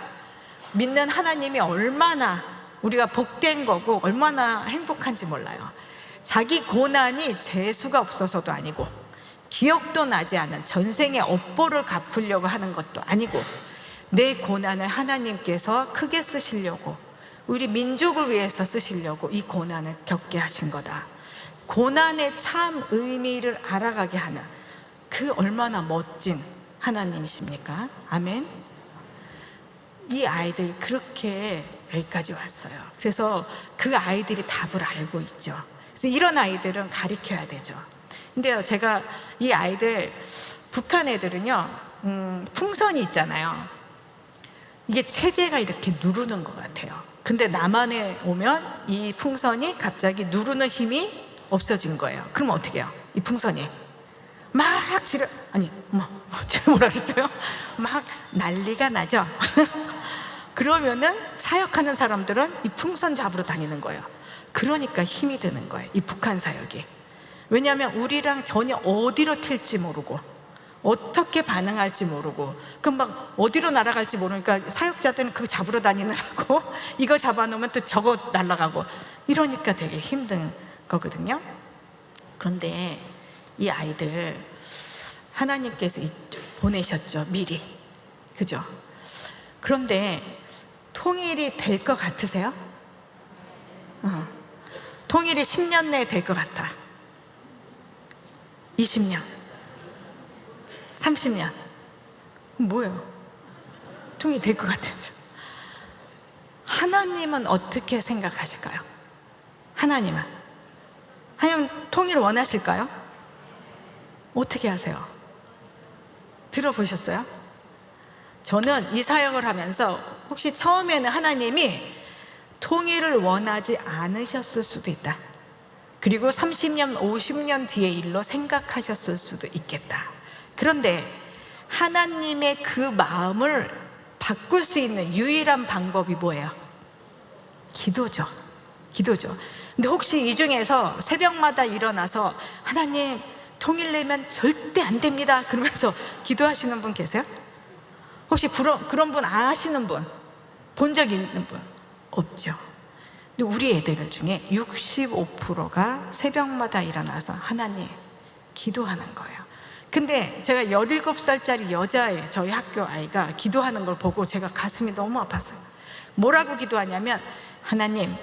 믿는 하나님이 얼마나 우리가 복된 거고 얼마나 행복한지 몰라요. 자기 고난이 재수가 없어서도 아니고 기억도 나지 않은 전생의 업보를 갚으려고 하는 것도 아니고, 내 고난을 하나님께서 크게 쓰시려고, 우리 민족을 위해서 쓰시려고 이 고난을 겪게 하신 거다. 고난의 참 의미를 알아가게 하는, 그 얼마나 멋진 하나님이십니까? 아멘. 이 아이들 그렇게 여기까지 왔어요. 그래서 그 아이들이 답을 알고 있죠. 그래서 이런 아이들은 가르쳐야 되죠. 근데요, 제가 이 아이들, 북한 애들은요, 풍선이 있잖아요. 이게 체제가 이렇게 누르는 것 같아요. 근데 남한에 오면 이 풍선이 갑자기 누르는 힘이 없어진 거예요. 그럼 어떻게 해요? 이 풍선이 막 뭐라 그랬어요? 막 난리가 나죠. 그러면은 사역하는 사람들은 이 풍선 잡으러 다니는 거예요. 그러니까 힘이 드는 거예요, 이 북한 사역이. 왜냐하면 우리랑 전혀 어디로 튈지 모르고 어떻게 반응할지 모르고, 그럼 막 어디로 날아갈지 모르니까 사역자들은 그거 잡으러 다니느라고 이거 잡아놓으면 또 저거 날아가고, 이러니까 되게 힘든 거거든요. 그런데 이 아이들 하나님께서 보내셨죠, 미리. 그죠? 그런데 통일이 될 것 같으세요? 통일이 10년 내에 될 것 같아. 20년, 30년, 뭐예요? 통일이 될 것 같아요. 하나님은 어떻게 생각하실까요? 하나님은 통일을 원하실까요? 어떻게 하세요? 들어보셨어요? 저는 이 사역을 하면서 혹시 처음에는 하나님이 통일을 원하지 않으셨을 수도 있다. 그리고 30년, 50년 뒤의 일로 생각하셨을 수도 있겠다. 그런데 하나님의 그 마음을 바꿀 수 있는 유일한 방법이 뭐예요? 기도죠. 기도죠. 근데 혹시 이 중에서 새벽마다 일어나서 하나님 통일되면 절대 안 됩니다 그러면서 기도하시는 분 계세요? 혹시 그런 분 아시는 분? 본 적 있는 분? 없죠. 근데 우리 애들 중에 65%가 새벽마다 일어나서 하나님 기도하는 거예요. 근데 제가 17살짜리 여자애 저희 학교 아이가 기도하는 걸 보고 제가 가슴이 너무 아팠어요. 뭐라고 기도하냐면 하나님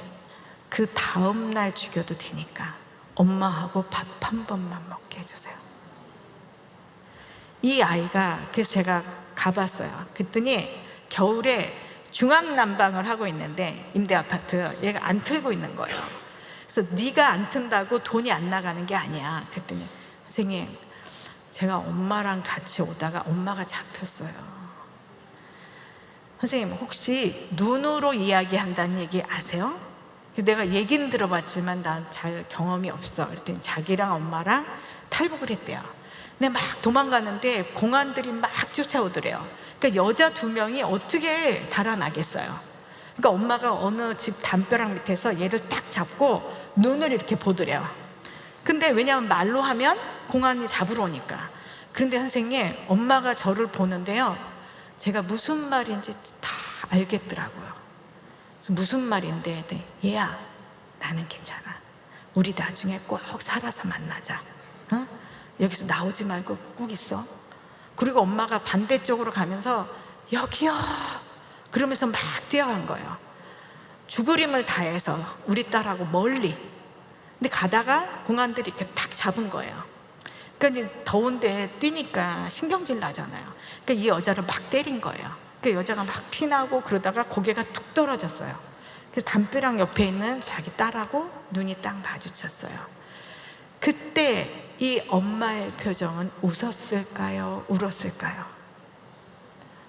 그 다음날 죽여도 되니까 엄마하고 밥 한 번만 먹게 해주세요. 이 아이가, 그래서 제가 가봤어요. 그랬더니 겨울에 중앙난방을 하고 있는데 임대아파트 얘가 안 틀고 있는 거예요. 그래서 네가 안 튼다고 돈이 안 나가는 게 아니야. 그랬더니 선생님 제가 엄마랑 같이 오다가 엄마가 잡혔어요. 선생님 혹시 눈으로 이야기한다는 얘기 아세요? 그래서 내가 얘기는 들어봤지만 난 잘 경험이 없어. 그랬더니 자기랑 엄마랑 탈북을 했대요. 근데 막 도망가는데 공안들이 막 쫓아오더래요. 그러니까 여자 2명이 어떻게 달아나겠어요. 그러니까 엄마가 어느 집 담벼락 밑에서 얘를 딱 잡고 눈을 이렇게 보더래요. 근데 왜냐하면 말로 하면 공안이 잡으러 오니까. 그런데 선생님 엄마가 저를 보는데요, 제가 무슨 말인지 다 알겠더라고요. 그래서 무슨 말인데, 얘야 나는 괜찮아. 우리 나중에 꼭 살아서 만나자. 어? 여기서 나오지 말고 꼭 있어. 그리고 엄마가 반대쪽으로 가면서 여기요 그러면서 막 뛰어간 거예요. 죽으림을 다해서 우리 딸하고 멀리. 근데 가다가 공안들이 이렇게 탁 잡은 거예요. 그러니까 이제 더운데 뛰니까 신경질 나잖아요. 그러니까 이 여자를 막 때린 거예요. 그 여자가 막 피나고 그러다가 고개가 툭 떨어졌어요. 그래서 담벼락 옆에 있는 자기 딸하고 눈이 딱 마주쳤어요. 그때 이 엄마의 표정은 웃었을까요? 울었을까요?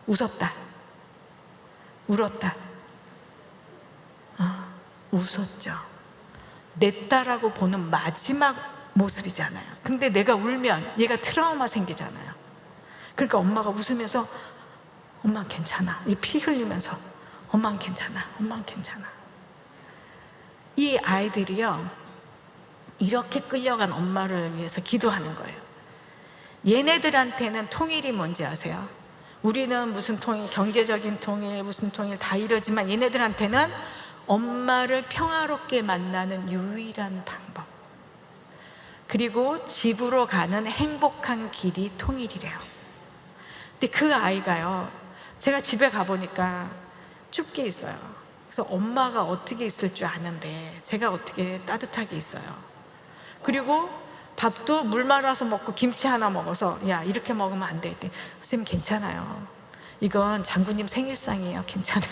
웃었다. 울었다. 웃었죠. 내 딸하고 보는 마지막 모습이잖아요. 근데 내가 울면 얘가 트라우마 생기잖아요. 그러니까 엄마가 웃으면서 엄마 괜찮아. 이 피 흘리면서 엄마는 괜찮아. 엄마는 괜찮아. 이 아이들이요 이렇게 끌려간 엄마를 위해서 기도하는 거예요. 얘네들한테는 통일이 뭔지 아세요? 우리는 무슨 통일, 경제적인 통일, 무슨 통일 다 이러지만 얘네들한테는 엄마를 평화롭게 만나는 유일한 방법, 그리고 집으로 가는 행복한 길이 통일이래요. 근데 그 아이가요, 제가 집에 가보니까 춥게 있어요. 그래서 엄마가 어떻게 있을 줄 아는데 제가 어떻게 따뜻하게 있어요. 그리고 밥도 물 말아서 먹고 김치 하나 먹어서 야 이렇게 먹으면 안 돼. 선생님 괜찮아요. 이건 장군님 생일상이에요. 괜찮아요.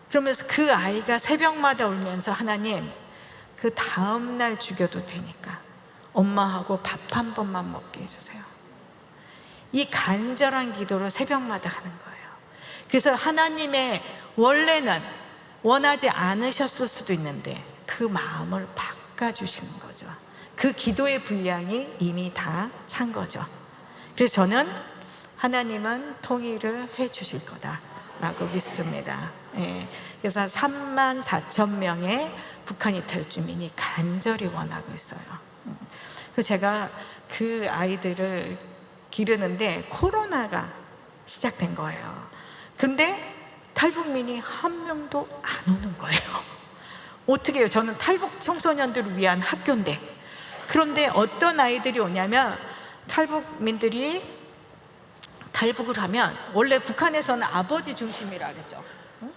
그러면서 그 아이가 새벽마다 울면서 하나님 그 다음날 죽여도 되니까 엄마하고 밥 한 번만 먹게 해주세요. 이 간절한 기도를 새벽마다 하는 거예요. 그래서 하나님의 원래는 원하지 않으셨을 수도 있는데 그 마음을 바꿔주시는 거죠. 그 기도의 분량이 이미 다 찬 거죠. 그래서 저는 하나님은 통일을 해 주실 거다라고 믿습니다. 예. 그래서 34,000명의 북한 이탈 주민이 간절히 원하고 있어요. 그래서 제가 그 아이들을 기르는데 코로나가 시작된 거예요. 근데 탈북민이 한 명도 안 오는 거예요. 어떻게 해요? 저는 탈북 청소년들을 위한 학교인데. 그런데 어떤 아이들이 오냐면 탈북민들이 탈북을 하면 원래 북한에서는 아버지 중심이라 그랬죠. 응?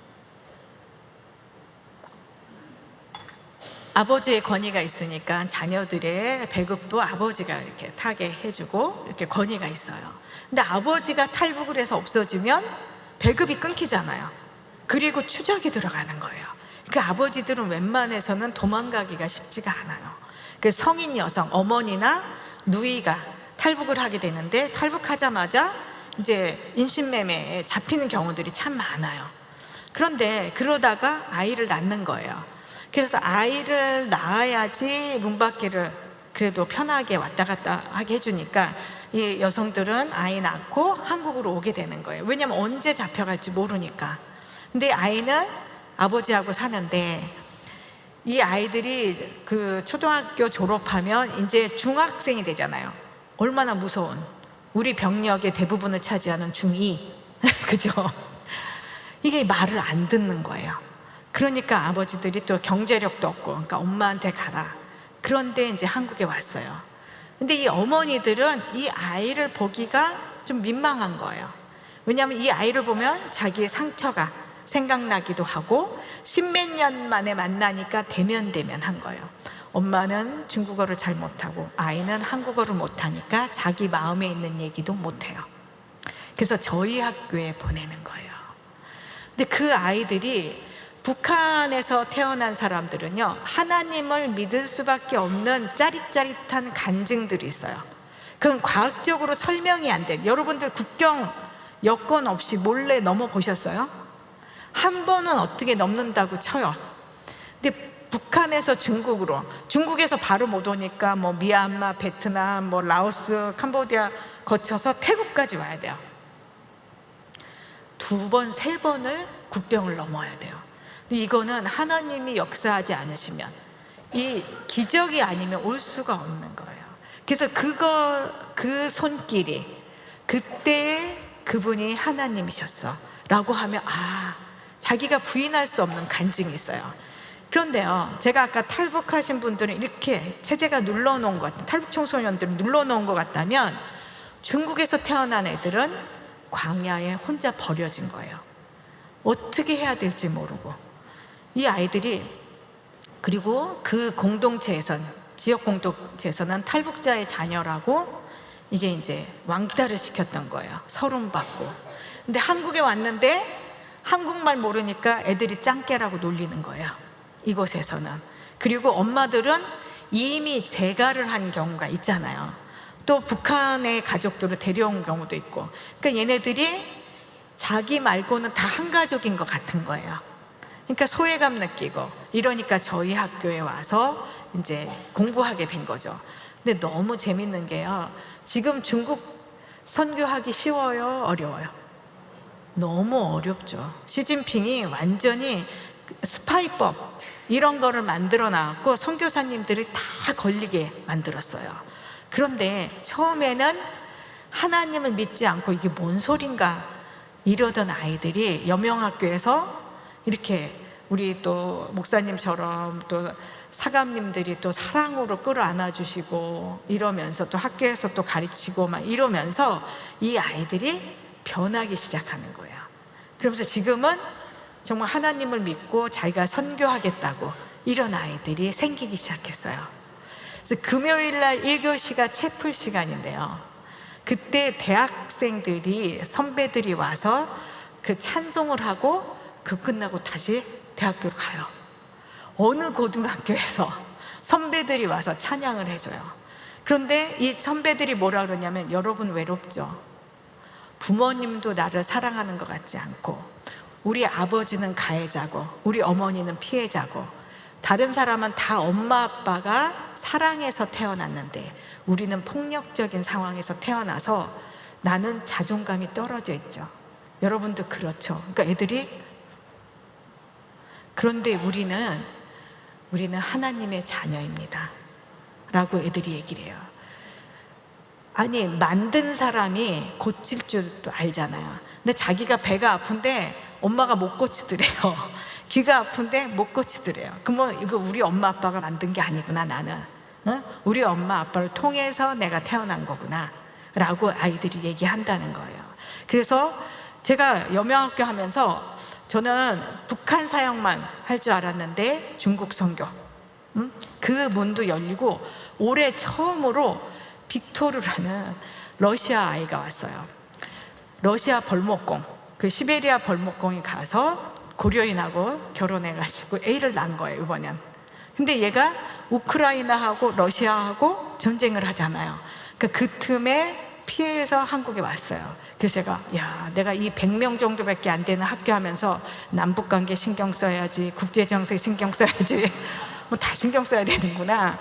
아버지의 권위가 있으니까 자녀들의 배급도 아버지가 이렇게 타게 해주고 이렇게 권위가 있어요. 근데 아버지가 탈북을 해서 없어지면 배급이 끊기잖아요. 그리고 추적이 들어가는 거예요. 그 아버지들은 웬만해서는 도망가기가 쉽지가 않아요. 그 성인 여성, 어머니나 누이가 탈북을 하게 되는데 탈북하자마자 이제 인신매매에 잡히는 경우들이 참 많아요. 그런데 그러다가 아이를 낳는 거예요. 그래서 아이를 낳아야지 문 밖을 그래도 편하게 왔다 갔다 하게 해주니까 이 여성들은 아이 낳고 한국으로 오게 되는 거예요. 왜냐면 언제 잡혀갈지 모르니까. 근데 아이는 아버지하고 사는데, 이 아이들이 그 초등학교 졸업하면 이제 중학생이 되잖아요. 얼마나 무서운, 우리 병력의 대부분을 차지하는 중2 그죠? 이게 말을 안 듣는 거예요. 그러니까 아버지들이 또 경제력도 없고, 그러니까 엄마한테 가라. 그런데 이제 한국에 왔어요. 근데 이 어머니들은 이 아이를 보기가 좀 민망한 거예요. 왜냐하면 이 아이를 보면 자기의 상처가 생각나기도 하고, 십몇 년 만에 만나니까 대면대면한 거예요. 엄마는 중국어를 잘 못하고 아이는 한국어를 못하니까 자기 마음에 있는 얘기도 못해요. 그래서 저희 학교에 보내는 거예요. 근데 그 아이들이, 북한에서 태어난 사람들은요, 하나님을 믿을 수밖에 없는 짜릿짜릿한 간증들이 있어요. 그건 과학적으로 설명이 안 돼. 여러분들 국경 여건 없이 몰래 넘어 보셨어요? 한 번은 어떻게 넘는다고 쳐요. 근데 북한에서 중국으로, 중국에서 바로 못 오니까 뭐 미얀마, 베트남, 뭐 라오스, 캄보디아 거쳐서 태국까지 와야 돼요. 2번, 3번을 국경을 넘어야 돼요. 근데 이거는 하나님이 역사하지 않으시면, 이 기적이 아니면 올 수가 없는 거예요. 그래서 그 손길이, 그때 그분이 하나님이셨어 라고 하면, 자기가 부인할 수 없는 간증이 있어요. 그런데요, 제가 아까 탈북하신 분들은 이렇게 체제가 눌러놓은 것 같아요. 탈북 청소년들을 눌러놓은 것 같다면, 중국에서 태어난 애들은 광야에 혼자 버려진 거예요. 어떻게 해야 될지 모르고. 이 아이들이, 그리고 그 공동체에선, 지역 공동체에서는 탈북자의 자녀라고 이게 이제 왕따를 시켰던 거예요. 서름받고. 근데 한국에 왔는데 한국말 모르니까 애들이 짱깨라고 놀리는 거예요, 이곳에서는. 그리고 엄마들은 이미 재가를 한 경우가 있잖아요. 또 북한의 가족들을 데려온 경우도 있고. 그러니까 얘네들이 자기 말고는 다 한 가족인 것 같은 거예요. 그러니까 소외감 느끼고, 이러니까 저희 학교에 와서 이제 공부하게 된 거죠. 근데 너무 재밌는 게요, 지금 중국 선교하기 쉬워요, 어려워요? 너무 어렵죠. 시진핑이 완전히 스파이법 이런 거를 만들어 놨고 선교사님들이 다 걸리게 만들었어요. 그런데 처음에는 하나님을 믿지 않고 이게 뭔 소린가 이러던 아이들이 여명학교에서 이렇게, 우리 또 목사님처럼 또 사감님들이 또 사랑으로 끌어안아 주시고 이러면서, 또 학교에서 또 가르치고 막 이러면서 이 아이들이 변하기 시작하는 거예요. 그러면서 지금은 정말 하나님을 믿고 자기가 선교하겠다고 이런 아이들이 생기기 시작했어요. 그래서 금요일 날 1교시가 채플 시간인데요, 그때 대학생들이, 선배들이 와서 그 찬송을 하고 그 끝나고 다시 대학교로 가요. 어느 고등학교에서 선배들이 와서 찬양을 해줘요. 그런데 이 선배들이 뭐라 그러냐면, 여러분 외롭죠? 부모님도 나를 사랑하는 것 같지 않고, 우리 아버지는 가해자고 우리 어머니는 피해자고, 다른 사람은 다 엄마 아빠가 사랑해서 태어났는데 우리는 폭력적인 상황에서 태어나서 나는 자존감이 떨어져 있죠. 여러분도 그렇죠? 그러니까 애들이, 그런데 우리는 하나님의 자녀입니다 라고 애들이 얘기를 해요. 아니, 만든 사람이 고칠 줄도 알잖아요. 근데 자기가 배가 아픈데 엄마가 못 고치더래요. 귀가 아픈데 못 고치더래요. 그러면 이거 우리 엄마 아빠가 만든 게 아니구나, 나는. 우리 엄마 아빠를 통해서 내가 태어난 거구나 라고 아이들이 얘기한다는 거예요. 그래서 제가 여명학교 하면서 저는 북한 사역만 할 줄 알았는데 중국 선교, 그 문도 열리고, 올해 처음으로 빅토르라는 러시아 아이가 왔어요. 러시아 벌목공, 그 시베리아 벌목공에 가서 고려인하고 결혼해가지고 애를 낳은 거예요, 이번엔. 근데 얘가 우크라이나하고 러시아하고 전쟁을 하잖아요. 그러니까 그 틈에 피해서 한국에 왔어요. 그래서 제가, 내가 이 100명 정도밖에 안 되는 학교 하면서 남북관계 신경 써야지, 국제정세 신경 써야지, 뭐 다 신경 써야 되는구나.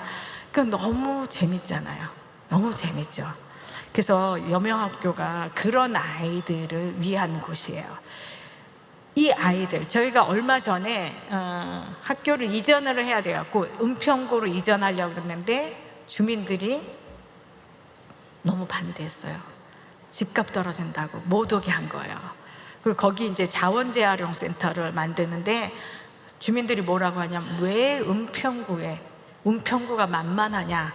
그러니까 너무 재밌잖아요. 너무 재밌죠. 그래서 여명학교가 그런 아이들을 위한 곳이에요. 이 아이들, 저희가 얼마 전에 학교를 이전을 해야 돼갖고 은평구로 이전하려고 했는데 주민들이 너무 반대했어요. 집값 떨어진다고 못 오게 한 거예요. 그리고 거기 이제 자원재활용센터를 만드는데 주민들이 뭐라고 하냐면, 왜 은평구가 만만하냐,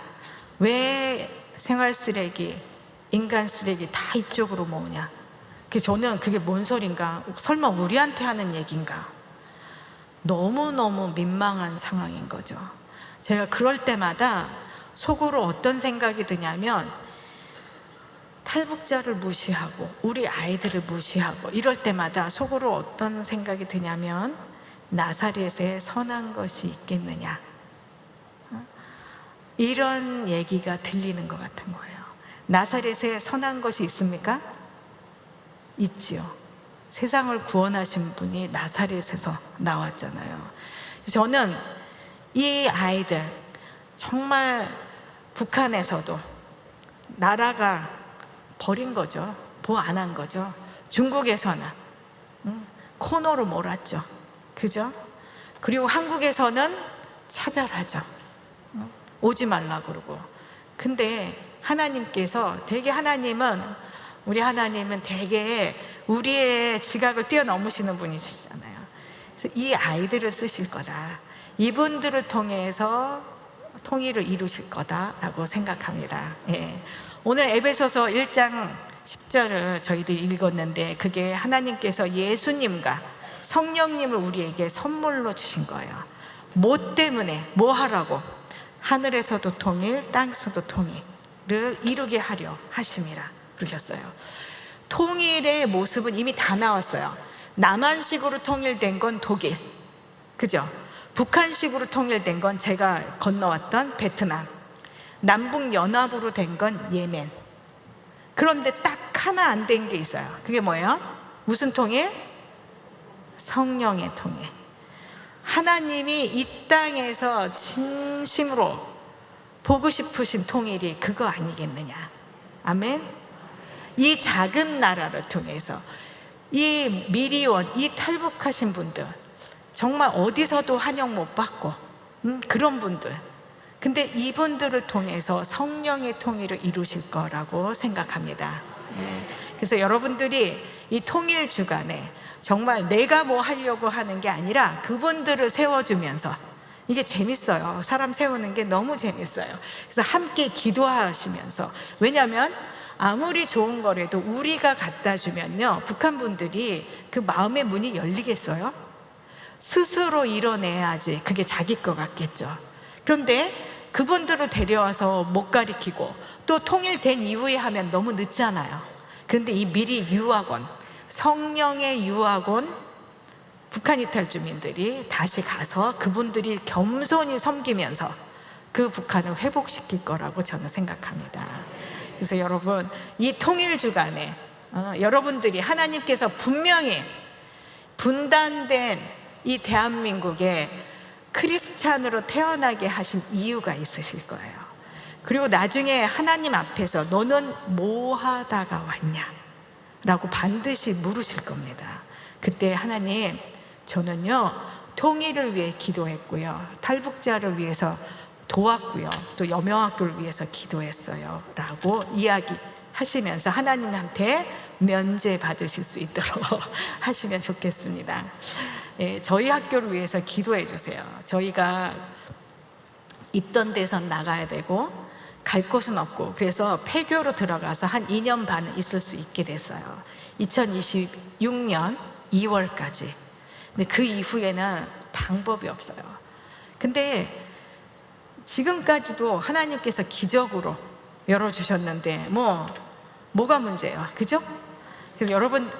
왜 생활 쓰레기, 인간 쓰레기 다 이쪽으로 모으냐. 저는 그게 뭔 소린가, 설마 우리한테 하는 얘기인가. 너무너무 민망한 상황인 거죠. 제가 그럴 때마다 속으로 어떤 생각이 드냐면, 탈북자를 무시하고 우리 아이들을 무시하고 이럴 때마다 속으로 어떤 생각이 드냐면, 나사렛에 선한 것이 있겠느냐, 이런 얘기가 들리는 것 같은 거예요. 나사렛에 선한 것이 있습니까? 있지요. 세상을 구원하신 분이 나사렛에서 나왔잖아요. 저는 이 아이들, 정말 북한에서도 나라가 버린 거죠. 보호 안 한 거죠. 중국에서는 코너로 몰았죠. 그죠? 그리고 한국에서는 차별하죠. 오지 말라 그러고. 근데 하나님께서 우리 하나님은 되게 우리의 지각을 뛰어넘으시는 분이시잖아요. 그래서 이 아이들을 쓰실 거다, 이분들을 통해서 통일을 이루실 거다라고 생각합니다. 예. 오늘 에베소서 1장 10절을 저희들이 읽었는데, 그게 하나님께서 예수님과 성령님을 우리에게 선물로 주신 거예요. 뭐 때문에? 뭐 하라고? 하늘에서도 통일, 땅에서도 통일을 이루게 하려 하심이라 그러셨어요. 통일의 모습은 이미 다 나왔어요. 남한식으로 통일된 건 독일, 그죠? 북한식으로 통일된 건 제가 건너왔던 베트남, 남북연합으로 된 건 예멘. 그런데 딱 하나 안 된 게 있어요. 그게 뭐예요? 무슨 통일? 성령의 통일. 하나님이 이 땅에서 진심으로 보고 싶으신 통일이 그거 아니겠느냐. 아멘. 이 작은 나라를 통해서 이 미리온, 이 탈북하신 분들, 정말 어디서도 환영 못 받고 그런 분들, 근데 이분들을 통해서 성령의 통일을 이루실 거라고 생각합니다. 그래서 여러분들이 이 통일 주간에 정말 내가 뭐 하려고 하는 게 아니라 그분들을 세워주면서, 이게 재밌어요. 사람 세우는 게 너무 재밌어요. 그래서 함께 기도하시면서, 왜냐하면 아무리 좋은 거라도 우리가 갖다 주면요, 북한 분들이 그 마음의 문이 열리겠어요? 스스로 이뤄내야지 그게 자기 것 같겠죠. 그런데 그분들을 데려와서 못 가리키고 또 통일된 이후에 하면 너무 늦잖아요. 그런데 이 미리 유학원, 성령의 유학원, 북한 이탈 주민들이 다시 가서 그분들이 겸손히 섬기면서 그 북한을 회복시킬 거라고 저는 생각합니다. 그래서 여러분, 이 통일 주간에 여러분들이 하나님께서 분명히 분단된 이 대한민국에 크리스찬으로 태어나게 하신 이유가 있으실 거예요. 그리고 나중에 하나님 앞에서 너는 뭐 하다가 왔냐? 라고 반드시 물으실 겁니다. 그때 하나님, 저는요 통일을 위해 기도했고요, 탈북자를 위해서 도왔고요, 또 여명학교를 위해서 기도했어요 라고 이야기하시면서 하나님한테 면제 받으실 수 있도록 하시면 좋겠습니다. 저희 학교를 위해서 기도해 주세요. 저희가 있던 데선 나가야 되고 갈 곳은 없고, 그래서 폐교로 들어가서 한 2년 반은 있을 수 있게 됐어요. 2026년 2월까지. 근데 그 이후에는 방법이 없어요. 근데 지금까지도 하나님께서 기적으로 열어주셨는데 뭐가 문제예요, 그죠? 그래서 여러분,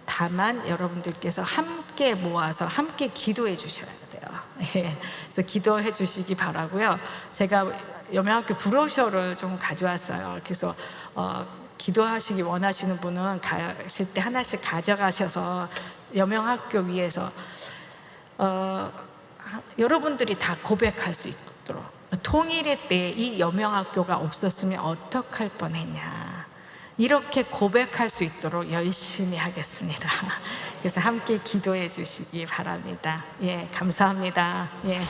다만 여러분들께서 함께 모아서 함께 기도해 주셔야 돼요. 그래서 기도해 주시기 바라고요. 제가 여명학교 브로셔를 좀 가져왔어요. 그래서 기도하시기 원하시는 분은 가실 때 하나씩 가져가셔서 여명학교 위해서 여러분들이 다 고백할 수 있도록 통일의 때에 이 여명학교가 없었으면 어떡할 뻔했냐, 이렇게 고백할 수 있도록 열심히 하겠습니다. 그래서 함께 기도해 주시기 바랍니다. 예, 감사합니다. 예.